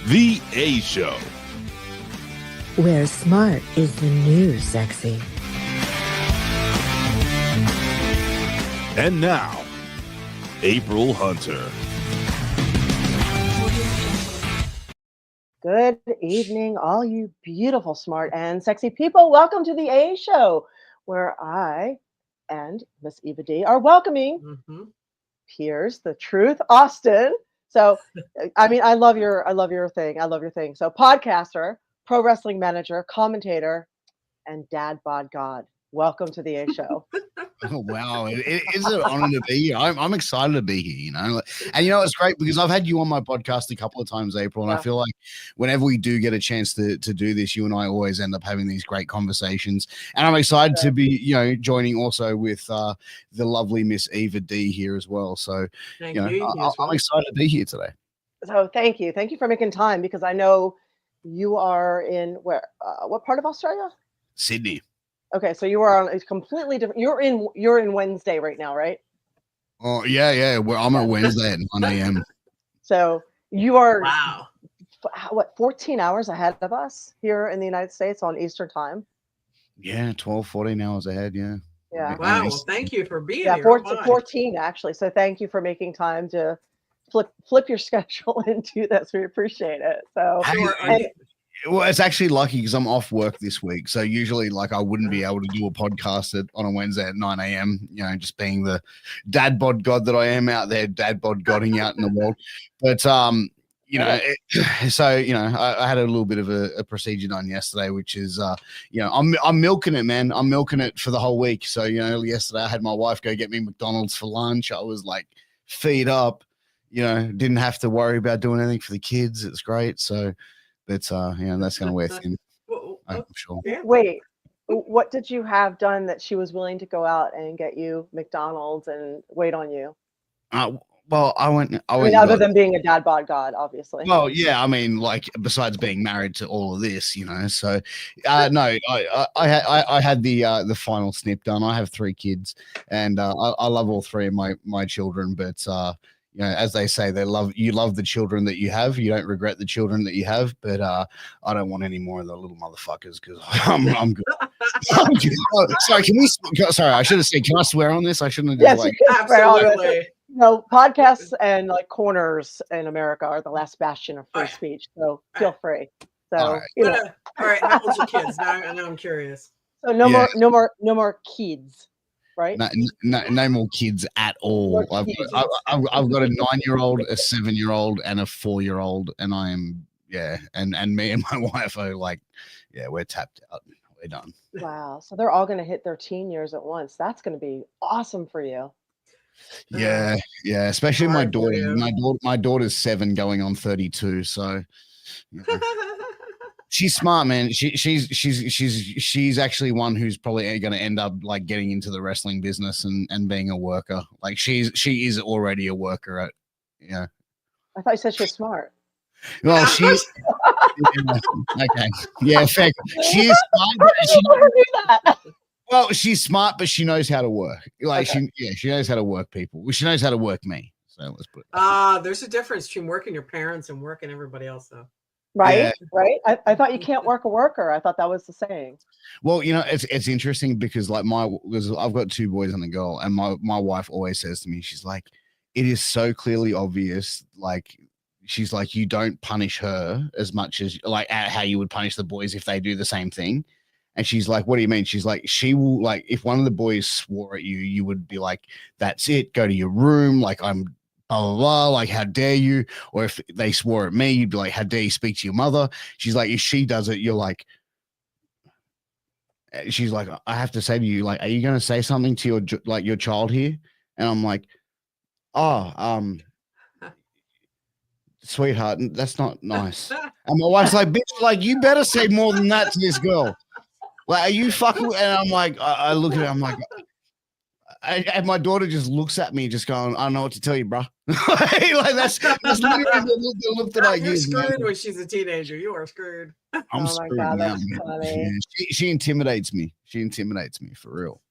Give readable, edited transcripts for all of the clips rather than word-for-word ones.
The A Show. Where smart is the new sexy. And now, April Hunter. Good evening, all you beautiful, smart, and sexy people. Welcome to the A Show, where I and Miss Eva D are welcoming Piers, the Truth, Austin. So, I mean, I love your thing. So, podcaster, pro wrestling manager, commentator, and Dad Bod God. Welcome to the A Show. Oh, wow. It is an honor to be here. I'm excited to be here, you know. And, you know, it's great because I've had you on my podcast a couple of times, April, and I feel like whenever we do get a chance to do this, you and I always end up having these great conversations. And I'm excited to be, you know, joining also with the lovely Miss Eva D here as well. So, I'm excited to be here today. So, thank you. Thank you for making time because I know you are in where? What part of Australia? Sydney. Okay, so you are on a completely different. You're in Wednesday right now, right? Oh yeah. Well, I'm at Wednesday at 9 a.m. So you are what 14 hours ahead of us here in the United States on Eastern time. Yeah, 12, 14 hours ahead. Yeah. Yeah. Wow. Well, thank you for being here. 14 actually. So thank you for making time to flip your schedule and do this. We appreciate it. So. Well, it's actually lucky because I'm off work this week. So usually, like, I wouldn't be able to do a podcast on a Wednesday at 9 a.m., you know, just being the dad bod god that I am out there, dad bod godding out in the world. But, you know, I had a little bit of a procedure done yesterday, which is, you know, I'm milking it, man. I'm milking it for the whole week. So, you know, yesterday I had my wife go get me McDonald's for lunch. I was like, feed up, you know, didn't have to worry about doing anything for the kids. It's great. So, but you know, that's kind of wear thin. I'm sure. Wait, what did you have done that she was willing to go out and get you McDonald's and wait on you? Well, I went. Other than being a dad bod god, obviously. Well, yeah, I mean, like besides being married to all of this, you know. So, no, I had the final snip done. I have 3 kids, and I love all 3 of my children, but you know, as they say, you love the children that you have. You don't regret the children that you have. But I don't want any more of the little motherfuckers because I'm good. Sorry, Sorry, I should have said. Can I swear on this? I shouldn't have. Yes, absolutely. No, podcasts and like corners in America are the last bastion of free speech. So feel free. So all right. How old's your kids? Now I'm curious. So no more kids. Right? No more kids at all. I've got a 9-year-old, a 7-year-old, and a 4-year-old, and I am and me and my wife are like, we're tapped out. We're done. Wow. So they're all going to hit their teen years at once. That's going to be awesome for you. Yeah. Especially my daughter. My daughter's 7 going on 32. So. You know. She's smart, man. She's actually one who's probably going to end up like getting into the wrestling business and being a worker. Like she is already a worker at, you know. I thought you said she's smart. Well, she's okay. Yeah, fair. She is smart. Well, she's smart, but she knows how to work. Like she knows how to work people. Well, she knows how to work me. So let's put it. There's a difference between working your parents and working everybody else, though. Right. I thought you can't work a worker. I thought that was the saying. Well, you know, it's interesting because like I've got 2 boys and a girl, and my wife always says to me, she's like, it is so clearly obvious. Like, she's like, you don't punish her as much as like how you would punish the boys if they do the same thing. And she's like, what do you mean? She's like, she will, like, if one of the boys swore at you, you would be like, that's it. Go to your room. Like, I'm blah, blah, blah, like, how dare you? Or if they swore at me, you'd be like, how dare you speak to your mother? She's like, if she does it, you're like, she's like, I have to say to you, like, are you going to say something to your child here? And I'm like, sweetheart, that's not nice. And my wife's like, bitch, like, you better say more than that to this girl. Like, are you fucking? And I'm like, I look at her, I'm like, and my daughter just looks at me, just going, I don't know what to tell you, bro. Like that's literally the look that I use. You're screwed when she's a teenager. You are screwed. I'm screwed now, man. Yeah, she intimidates me. She intimidates me for real.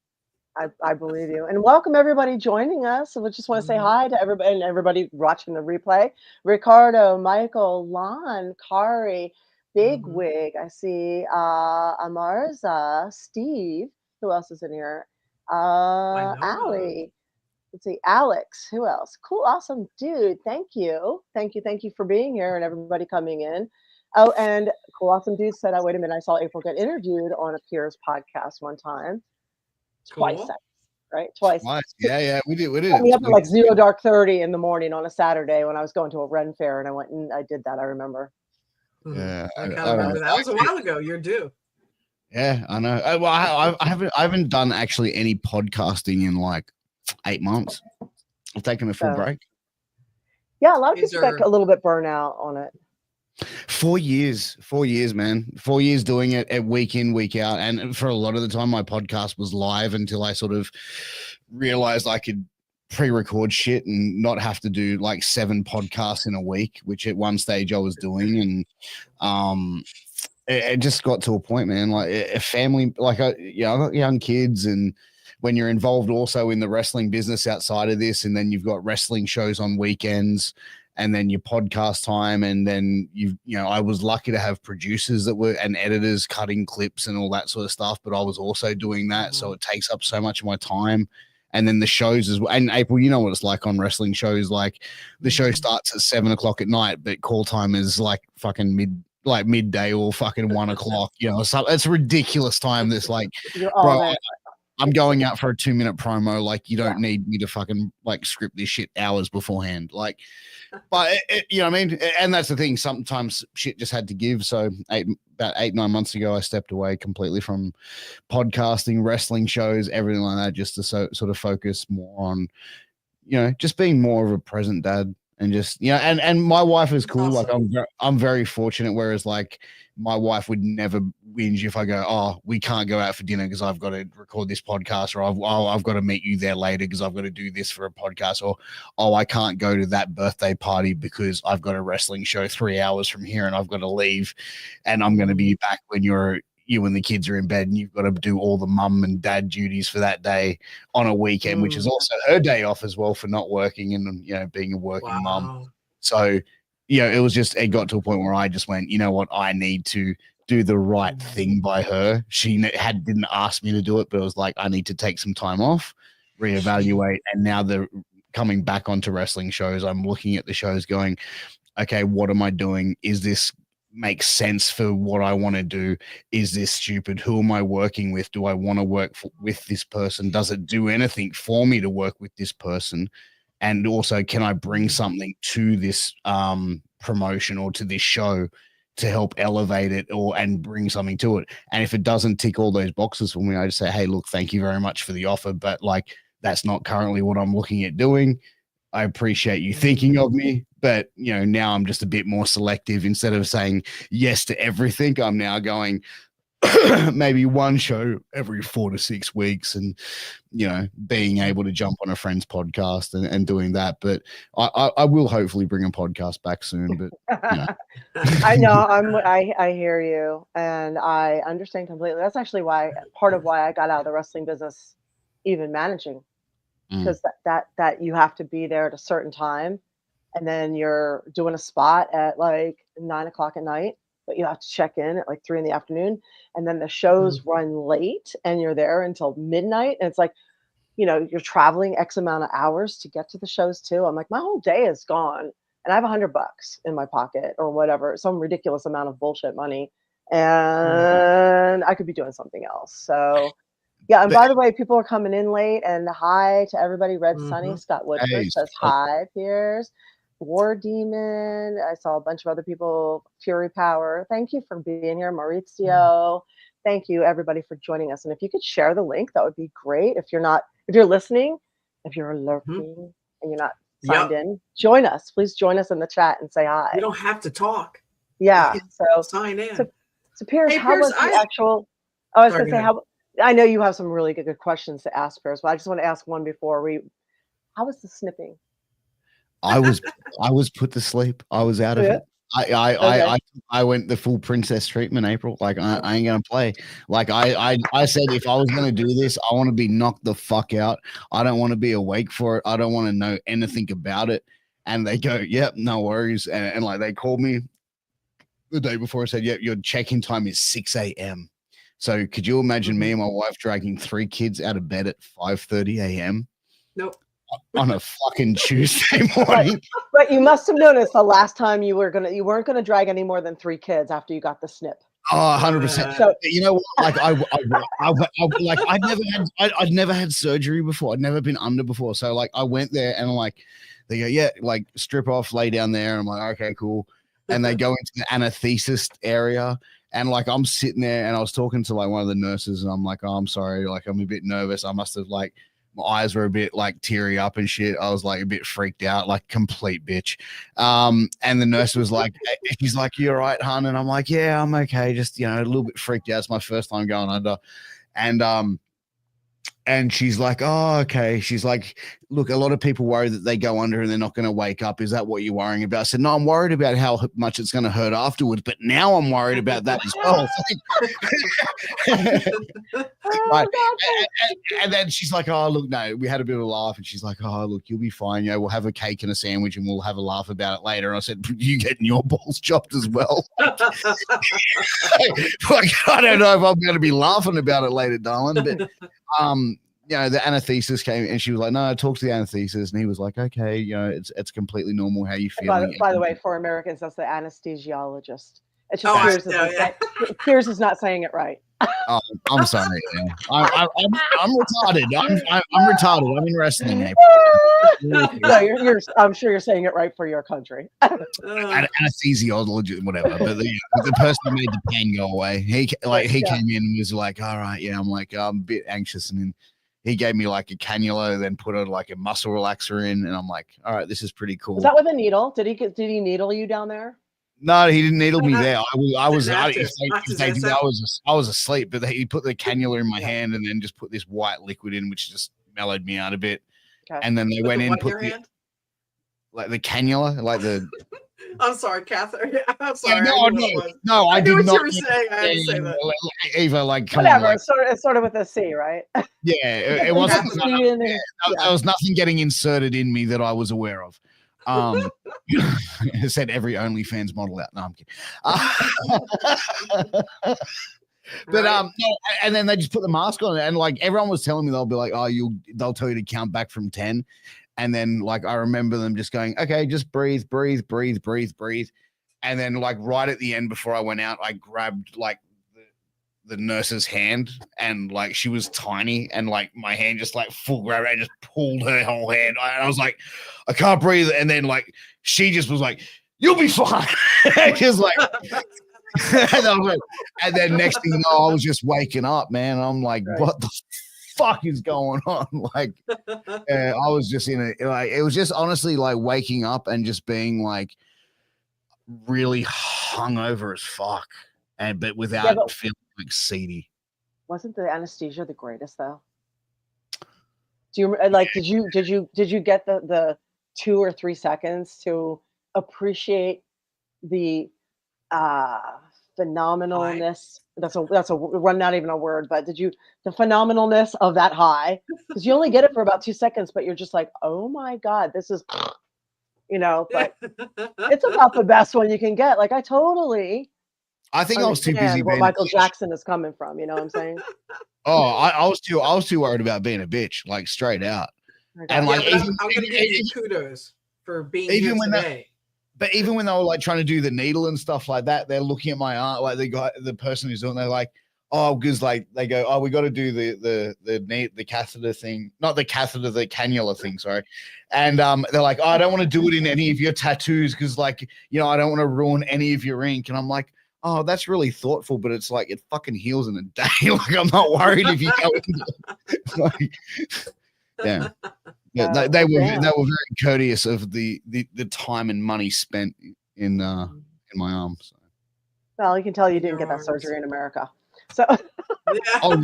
I believe you. And welcome everybody joining us. So we just want to say hi to everybody and everybody watching the replay. Ricardo, Michael, Lon, Kari, Big Wig. I see Amarza, Steve. Who else is in here? Allie. Let's see, Alex. Who else? Cool, awesome dude. Thank you. Thank you for being here and everybody coming in. Oh, and cool, awesome dude said, oh, wait a minute, I saw April get interviewed on a Piers podcast one time. Twice, right? Twice. Yeah, we did. Me up at like 0:30 in the morning on a Saturday when I was going to a Ren fair, and I went and I did that. I remember. Yeah, I kind of remember that. That was a while ago. You're due. Yeah, I know. Well, I haven't done actually any podcasting in like 8 months. I've taken a full break. Yeah, a lot of people get a little bit burnout on it. 4 years, man. 4 years doing it at week in, week out. And for a lot of the time, my podcast was live until I sort of realized I could pre-record shit and not have to do like 7 podcasts in a week, which at one stage I was doing. And it just got to a point, man, like a family, like, I've got young kids, and when you're involved also in the wrestling business outside of this, and then you've got wrestling shows on weekends, and then your podcast time, and then I was lucky to have producers that were and editors cutting clips and all that sort of stuff, but I was also doing that, so it takes up so much of my time. And then the shows as well. And April, you know what it's like on wrestling shows. Like the show starts at 7 o'clock at night, but call time is like fucking midday or fucking 1 o'clock. So it's a ridiculous time. This like, bro, I'm going out for a 2-minute promo. Like, you don't need me to fucking like script this shit hours beforehand. Like, but you know what I mean? And that's the thing. Sometimes shit just had to give. So about 8-9 months ago, I stepped away completely from podcasting, wrestling shows, everything like that, just to sort of focus more on, just being more of a present dad. And just, and my wife is cool. Awesome. Like I'm very fortunate. Whereas like my wife would never whinge if I go, oh, we can't go out for dinner because I've got to record this podcast, or I've got to meet you there later because I've got to do this for a podcast, or, oh, I can't go to that birthday party because I've got a wrestling show 3 hours from here and I've got to leave, and I'm going to be back when you and the kids are in bed, and you've got to do all the mum and dad duties for that day on a weekend, which is also her day off as well for not working and, being a working mum. So, it got to a point where I just went, you know what, I need to do the right thing by her. She didn't ask me to do it, but it was like, I need to take some time off, reevaluate. And now they're coming back onto wrestling shows. I'm looking at the shows going, okay, what am I doing? Is this makes sense for what I want to do? Is this stupid? Who am I working with? Do I want to work with this person? Does it do anything for me to work with this person? And also, can I bring something to this promotion or to this show to help elevate it and bring something to it? And if it doesn't tick all those boxes for me, I just say, hey, look, thank you very much for the offer, but like, that's not currently what I'm looking at doing. I appreciate you thinking of me, but now I'm just a bit more selective. Instead of saying yes to everything, I'm now going maybe one show every 4 to 6 weeks, and being able to jump on a friend's podcast and doing that. But I will hopefully bring a podcast back soon. But I know I hear you, and I understand completely. That's actually part of why I got out of the wrestling business, even managing. Because that you have to be there at a certain time, and then you're doing a spot at like 9 o'clock at night, but you have to check in at like 3 p.m, and then the shows run late and you're there until midnight, and it's like, you're traveling X amount of hours to get to the shows too. I'm like, my whole day is gone, and I have $100 in my pocket or whatever, some ridiculous amount of bullshit money, and I could be doing something else. So yeah, and by the way, people are coming in late, and hi to everybody. Red Sunny, Scott Woodford says hi, Piers. War Demon, I saw a bunch of other people. Fury Power, thank you for being here. Maurizio, thank you everybody for joining us. And if you could share the link, that would be great. If you're listening, if you're lurking and you're not signed in, join us. Please join us in the chat and say hi. You don't have to talk. Yeah, so sign in. So Piers, hey, how was the actual? I was going to say how. I know you have some really good questions to ask, Piers, but I just want to ask one before how was the snipping? I was put to sleep. I was out of it. I I went the full princess treatment, April. Like I ain't gonna play. Like I said, if I was gonna do this, I want to be knocked the fuck out. I don't want to be awake for it. I don't want to know anything about it. And they go, yep, no worries. And like they called me the day before. I said, yep, your check-in time is 6 a.m. So could you imagine me and my wife dragging 3 kids out of bed at 5:30 a.m.? Nope. On a fucking Tuesday morning. But you must have noticed the last time you weren't gonna drag any more than 3 kids after you got the snip. Oh, 100%. So you know what? Like I'd never had surgery before. I'd never been under before. So like I went there and like they go, yeah, like strip off, lay down there. And I'm like, okay, cool. And they go into the anesthesist area. And like I'm sitting there and I was talking to like one of the nurses and I'm like, oh, I'm sorry, like I'm a bit nervous. I must have like my eyes were a bit like teary up and shit. I was like a bit freaked out, like complete bitch. And the nurse was like, she's like, "You all right, hon?" And I'm like, "Yeah, I'm okay. Just, a little bit freaked out. It's my first time going under." And she's like, "Oh, okay." She's like, "Look, a lot of people worry that they go under and they're not going to wake up. Is that what you're worrying about?" I said, "No, I'm worried about how much it's going to hurt afterwards, but now I'm worried about that as well." Right. And then she's like, "Oh, look, no, we had a bit of a laugh." And she's like, "Oh, look, you'll be fine. We'll have a cake and a sandwich and we'll have a laugh about it later." And I said, "You getting your balls chopped as well?" Like, I don't know if I'm going to be laughing about it later, darling, but the anesthetist came and she was like, "No, talk to the anesthetist." And he was like, "Okay, it's completely normal. How you feeling?" By the way, for Americans, that's the anesthesiologist. It's Oh, just Piers is not saying it right. Oh, I'm sorry. Yeah. I'm retarded. I'm retarded. I'm in wrestling. No, I'm sure you're saying it right for your country. Anesthesiologist, whatever. But the person who made the pain go away, he came in and was like, "All right, yeah." I'm like, I'm a bit anxious, and then he gave me like a cannula, then put like a muscle relaxer in, and I'm like, "All right, this is pretty cool." Was that with a needle? Did he needle you down there? No, he didn't needle me there. I was asleep, but he put the cannula in my hand and then just put this white liquid in, which just mellowed me out a bit. Okay. And then they went in, put like the cannula, like the. I'm sorry, Catherine. I'm sorry. No, I did not. What you were saying. I had to say that. Eva, like, whatever. It's sort of with a C, right? Yeah, it wasn't. There was nothing getting inserted in me that I was aware of. It said every OnlyFans model out. No, I'm kidding. But no, and then they just put the mask on, and like everyone was telling me, they'll be like, "Oh, they'll tell you to count back from 10." And then like I remember them just going, "Okay, just breathe." And then like right at the end before I went out, I grabbed like the nurse's hand, and like she was tiny, and like my hand just like full grab and just pulled her whole hand. And I was like, "I can't breathe." And then like she just was like, "You'll be fine." Just like and then next thing you know, I was just waking up, man. I'm like, what the fuck is going on? Like I was just in it. Like it was just honestly like waking up and just being like really hungover as fuck, but without feeling like seedy. Wasn't the anesthesia the greatest though? Do you like? Did you get the 2 or 3 seconds to appreciate the phenomenalness? That's a not even a word, but the phenomenalness of that high? Because you only get it for about 2 seconds, but you're just like, oh my god, this is, but it's about the best one you can get. Like I think I was too busy. Where Michael Jackson is coming from, you know what I'm saying? Oh, I was too worried about being a bitch, like straight out. And like, I'm gonna give you kudos for being here today. But even when they were like trying to do the needle and stuff like that, they're looking at my arm, like the person who's doing, they're like, "Oh," because like they go, "Oh, we got to do the catheter thing, not the catheter, the cannula thing." Sorry, and they're like, "Oh, I don't want to do it in any of your tattoos because like I don't want to ruin any of your ink." And I'm like, "Oh, that's really thoughtful, but it's like it fucking heals in a day. Like I'm not worried if you go into it." Like, yeah. Yeah, they were very courteous of the time and money spent in my arm. So. Well, you can tell you didn't get that surgery in America. So oh,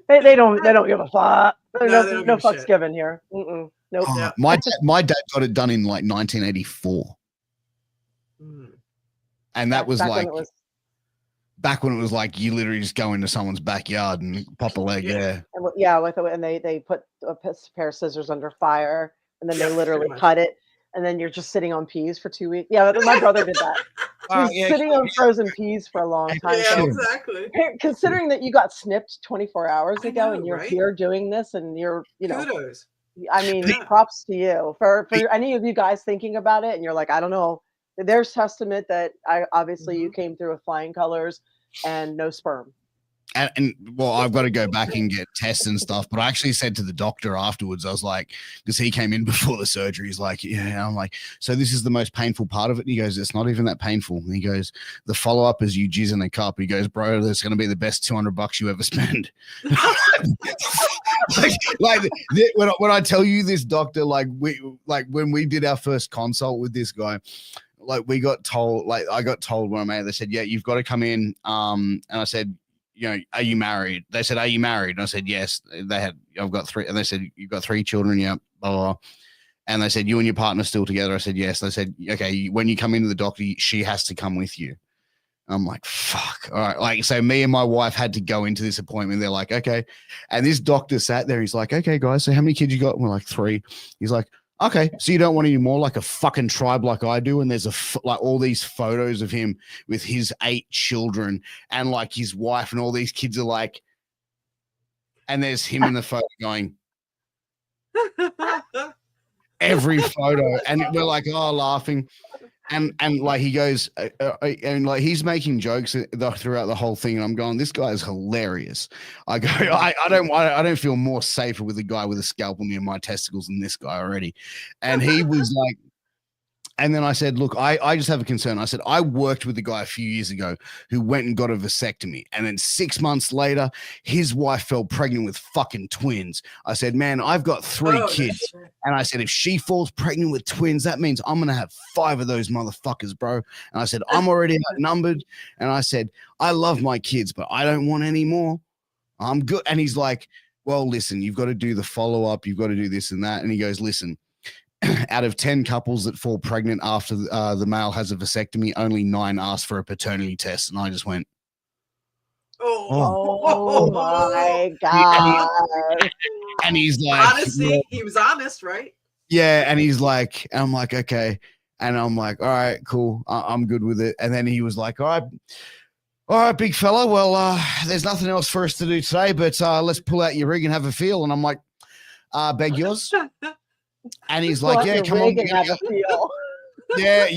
really? they don't give a fuck. No fucks given here. Nope. My dad got it done in like 1984. And that was back like when it was, back when it was like you literally just go into someone's backyard and pop a leg. Yeah. and they put a pair of scissors under fire, and then they literally pretty much. cut it, and then you're just sitting on peas for 2 weeks. Yeah, my brother did that. He was Yeah, sitting on frozen peas for a long time. Yeah, So exactly. considering that you got snipped 24 hours I ago know, and you're right? here doing this, and you're, Kudos. I mean, Yeah. props to you for any of you guys thinking about it. And you're like, I don't know. There's testament that obviously you came through with flying colors and no sperm. And well, I've got to go back and get tests and stuff. But I actually said to the doctor afterwards, I was like, because he came in before the surgery, he's like, yeah. I'm like, so this is the most painful part of it. And he goes, it's not even that painful. And he goes, the follow up is you jizz in a cup. He goes, bro, that's going to be the best $200 you ever spend. When I tell you this doctor, when we did our first consult with this guy, we got told, I got told when I made it, they said, yeah, you've got to come in. And I said, are you married? They said, are you married? And I said, yes. I've got 3. And they said, you've got 3 children. Yeah. Blah, blah, blah. And they said, you and your partner still together? I said, yes. They said, okay, when you come into the doctor, she has to come with you. I'm like, fuck. All right. So me and my wife had to go into this appointment. They're like, okay. And this doctor sat there. He's like, okay, guys, so how many kids you got? And we're like, 3. He's like, okay, so you don't want any more like a fucking tribe like I do? And there's all these photos of him with his 8 children and like his wife, and all these kids are like, and there's him in the photo going, every photo, and we're like, oh, laughing. And like he goes, and like he's making jokes throughout the whole thing, and I'm going, this guy is hilarious. I go, I don't feel more safer with a guy with a scalpel near my testicles than this guy already. And he was like, and then I said, look, I just have a concern. I said, I worked with a guy a few years ago who went and got a vasectomy. And then 6 months later, his wife fell pregnant with fucking twins. I said, man, I've got 3 kids. And I said, if she falls pregnant with twins, that means I'm going to have 5 of those motherfuckers, bro. And I said, I'm already outnumbered. And I said, I love my kids, but I don't want any more. I'm good. And he's like, well, listen, you've got to do the follow-up. You've got to do this and that. And he goes, listen, out of 10 couples that fall pregnant after the male has a vasectomy, only 9 ask for a paternity test. And I just went, oh my God. And he's like, honesty. Yeah. He was honest, right? Yeah. And he's like, and I'm like, okay. And I'm like, all right, cool. I'm good with it. And then he was like, all right, big fella. Well, there's nothing else for us to do today, but let's pull out your rig and have a feel. And I'm like, beg yours. And he's like, yeah, come on. Have a feel. Yeah,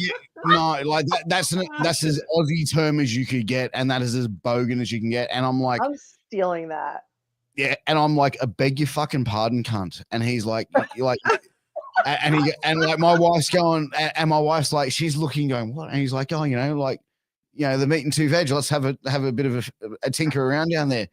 no, like that's as Aussie term as you could get, and that is as bogan as you can get. And I'm like, I'm stealing that. Yeah, and I'm like, I beg your fucking pardon, cunt. And he's like, like, and like my wife's going, and my wife's like, she's looking, going, what? And he's like, oh, the meat and 2 veg. Let's have a bit of a tinker around down there.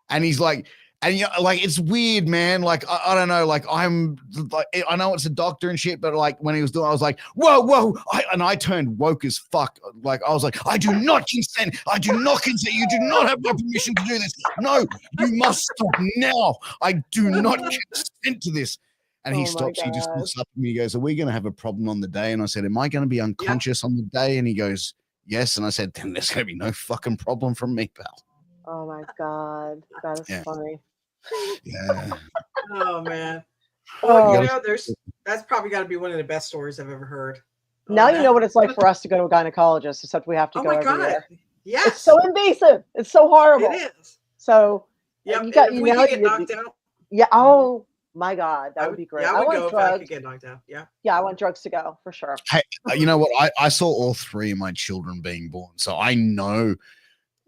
And he's like. And like it's weird, man. Like I don't know. Like I'm like I know it's a doctor and shit, but like when he was doing, I was like, whoa! I turned woke as fuck. Like I was like, I do not consent. I do not consent. You do not have my permission to do this. No, you must stop now. I do not consent to this. And he stops. He just looks up at me. He goes, "Are we going to have a problem on the day?" And I said, "Am I going to be unconscious on the day?" And he goes, "Yes." And I said, "Then there's going to be no fucking problem from me, pal." Oh my God, that is funny. Yeah. Oh man. Well, that's probably got to be one of the best stories I've ever heard. Now you know what it's like for us to go to a gynecologist, except we have to go every year. Yes. It's so invasive. It's so horrible. It is. So yeah, you got we get knocked out. Yeah. Oh my God, that would be great. Yeah, I would go drugs. if I could get knocked out. Yeah. Yeah, I want drugs to go for sure. Hey, you know what? I saw all 3 of my children being born, so I know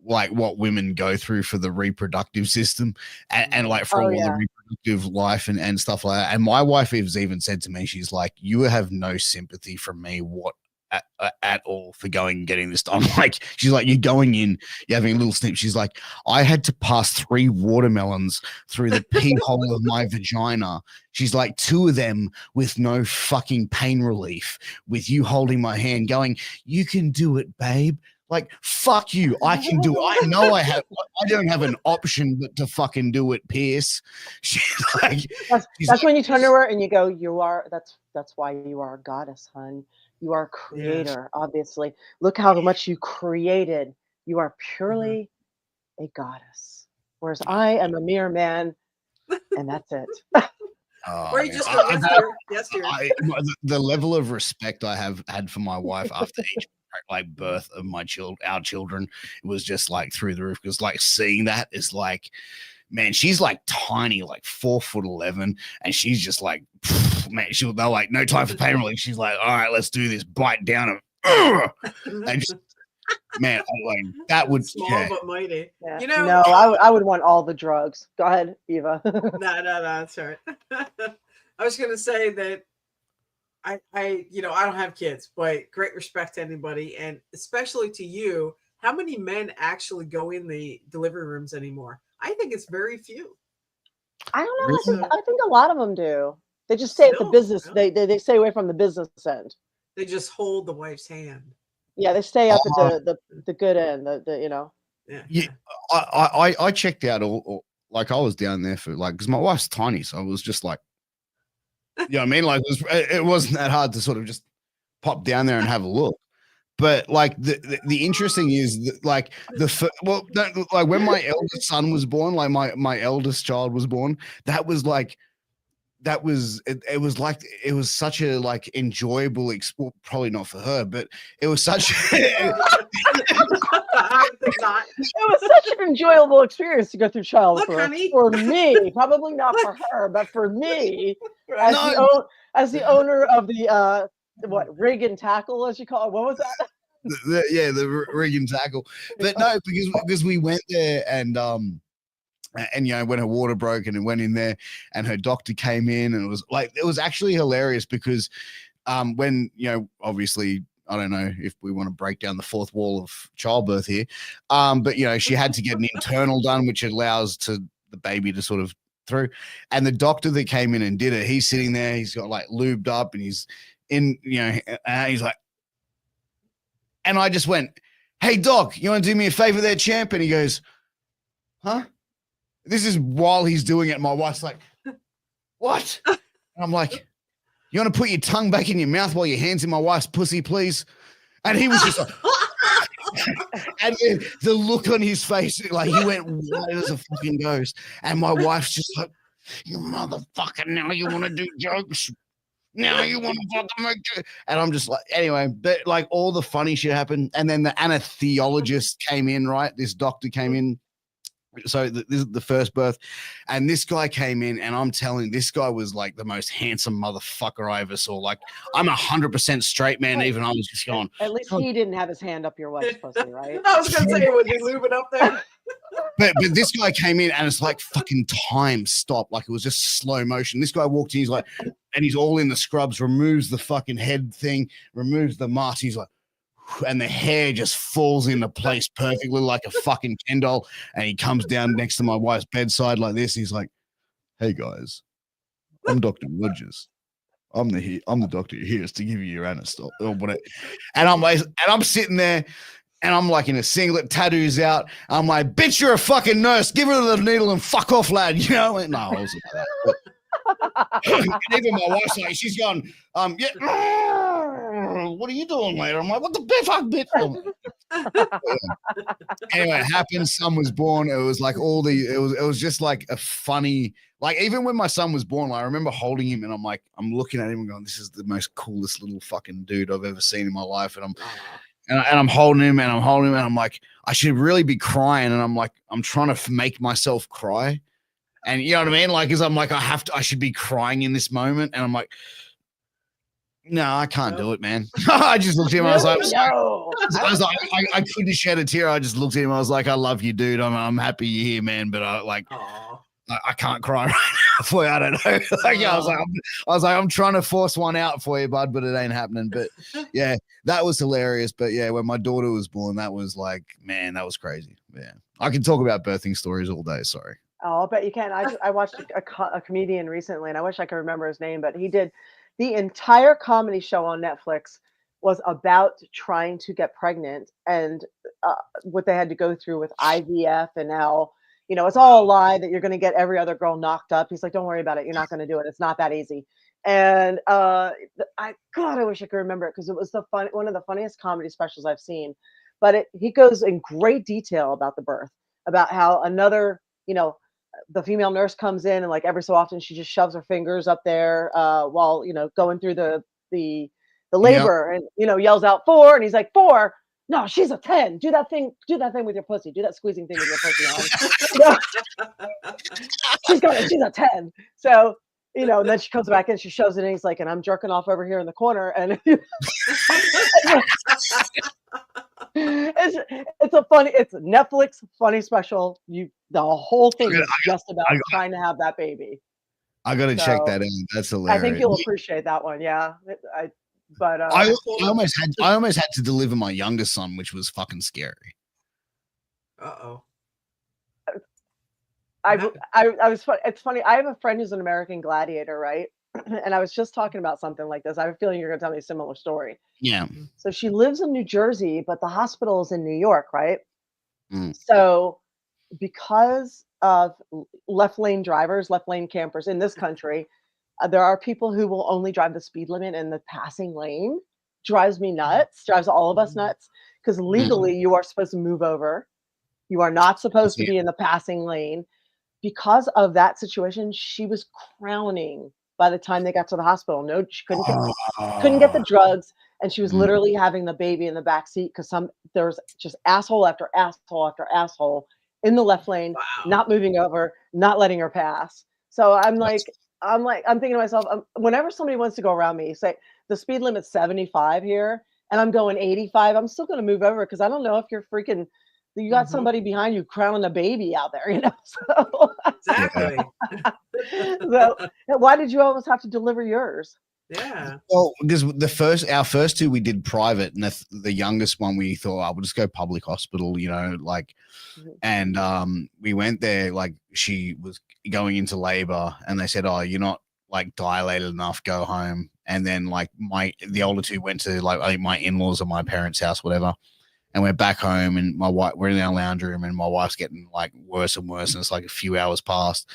like what women go through for the reproductive system and like for all the reproductive life and stuff like that. And my wife has even said to me, she's like, you have no sympathy from me at all for going and getting this done. Like, she's like, you're going in, you're having a little snip. She's like, I had to pass 3 watermelons through the pee hole of my vagina. She's like, 2 of them with no fucking pain relief, with you holding my hand going, you can do it, babe. Like, fuck you. I can do it. I know I don't have an option but to fucking do it, Pierce. She's like, that's when you turn to her and you go, that's why you are a goddess, hun. You are a creator, obviously. Look how much you created. You are purely a goddess. Whereas I am a mere man, and that's it. Or you just yes, dear. The level of respect I have had for my wife after each like birth of our children, it was just like through the roof. Because like seeing that is like, man, she's like tiny, like 4'11", and she's just like, man, they're like, no time for pain relief. She's like, all right, let's do this. Bite down and just, man, like that would small but mighty. Yeah. You know, no, I would want all the drugs. Go ahead, Eva. no, that's all right. I was gonna say that I don't have kids, but great respect to anybody, and especially to you. How many men actually go in the delivery rooms anymore? I think it's very few. I don't know. I think a lot of them do. They just stay at the business. They stay away from the business end. They just hold the wife's hand. Yeah, they stay up at the good end. Yeah. I checked out all like I was down there for like because my wife's tiny, so I was just like, you know what I mean? Like it wasn't that hard to sort of just pop down there and have a look. But like the interesting is that, like like when my eldest son was born, like my eldest child was born, it was such a like enjoyable well, probably not for her, but it was such it was such an enjoyable experience to go through childbirth for me, probably not for her, but for me as the owner of the rig and tackle, as you call it. What was that? The rig and tackle. But no, because we went there and you know, when her water broke and it went in there and her doctor came in, and it was actually hilarious because when, you know, obviously I don't know if we want to break down the fourth wall of childbirth here, but you know, she had to get an internal done, which allows the baby to sort of through. And the doctor that came in and did it, he's sitting there, he's got like lubed up and he's in, you know, he's like, and I just went, hey, doc, you want to do me a favor there, champ? And he goes, huh? This is while he's doing it. My wife's like, what? And I'm like, you want to put your tongue back in your mouth while your hand's in my wife's pussy, please? And he was just like, and the look on his face, like he went white as a fucking ghost. And my wife's just like, you motherfucker, now you want to do jokes? Now you want to fucking make jokes? And I'm just like, anyway, but like all the funny shit happened. And then the anesthesiologist came in, right? This doctor came in. So this is the first birth, and this guy came in, and I'm telling you, this guy was like the most handsome motherfucker I ever saw. Like, I'm 100% straight, man. Even I was just going. At least he didn't have his hand up your wife's pussy, right? I was gonna say, was he lubing up there? But this guy came in, and it's like fucking time stopped. Like it was just slow motion. This guy walked in, he's like, and he's all in the scrubs, removes the fucking head thing, removes the mask. He's like, and the hair just falls into place perfectly like a fucking Ken doll. And he comes down next to my wife's bedside like this. He's like, hey guys, I'm Dr. Rogers. I'm the doctor here to give you your anesthesia or whatever. And I'm sitting there and I'm like in a singlet, tattoos out. I'm like, bitch, you're a fucking nurse. Give her the needle and fuck off, lad. You know? No, I wasn't like that. And even my wife's like, she's gone, what are you doing later? I'm like, what the fuck, bitch? Anyway, it happened. Son was born. It was like it was just like a funny, like even when my son was born, like, I remember holding him and I'm looking at him and going, this is the most coolest little fucking dude I've ever seen in my life. And I'm holding him and I'm like, I should really be crying. And I'm like, I'm trying to make myself cry. And you know what I mean? Like, cause I'm like, I should be crying in this moment. And I'm like, no, I can't do it, man. I just looked at him. I was like, I couldn't shed a tear. I just looked at him. I was like, I love you, dude. I'm happy you're here, man. But I can't cry right now for you. I don't know. Like, I was like, I'm trying to force one out for you, bud, but it ain't happening. But yeah, that was hilarious. But yeah, when my daughter was born, that was like, man, that was crazy. Yeah, I can talk about birthing stories all day. Sorry. Oh, I bet you can. I watched a comedian recently, and I wish I could remember his name, but he did the entire comedy show on Netflix was about trying to get pregnant and what they had to go through with IVF and now, it's all a lie that you're going to get every other girl knocked up. He's like, don't worry about it. You're not going to do it. It's not that easy. And I wish I could remember it because it was one of the funniest comedy specials I've seen. But he goes in great detail about the birth, about how another, the female nurse comes in and like every so often she just shoves her fingers up there while going through the labor and yells out 4 and he's like 4. No, she's a 10. Do that thing with your pussy. Do that squeezing thing with your pussy. She's a 10. So and then she comes back and she shows it and he's like, and I'm jerking off over here in the corner and it's a Netflix funny special. The whole thing is just about trying to have that baby. I gotta check that out. That's hilarious. I think you'll appreciate that one. Yeah. I almost had to deliver my youngest son, which was fucking scary. Uh-oh. It's funny. I have a friend who's an American Gladiator, right? And I was just talking about something like this. I have a feeling you're going to tell me a similar story. Yeah. So she lives in New Jersey, but the hospital is in New York, right? Mm. So because of left lane campers in this country, there are people who will only drive the speed limit in the passing lane. Drives me nuts. Drives all of us nuts. Because legally, you are supposed to move over. You are not supposed to be in the passing lane. Because of that situation, she was crowning by the time they got to the hospital. No, she couldn't get the drugs, and she was literally having the baby in the back seat because there was just asshole after asshole after asshole in the left lane, not moving over, not letting her pass. So I'm thinking to myself, whenever somebody wants to go around me, say the speed limit's 75 here, and I'm going 85, I'm still going to move over because I don't know if you got somebody behind you crowning a baby out there, So, exactly. So why did you always have to deliver yours? Yeah. Well, because our first two we did private, and the youngest one we thought, we'll just go public hospital, and we went there, like she was going into labor, and they said, "Oh, you're not like dilated enough, go home." And then like the older two went to like my in-laws or my parents' house, whatever. And we're back home, and we're in our lounge room, and my wife's getting like worse and worse, and it's like a few hours past.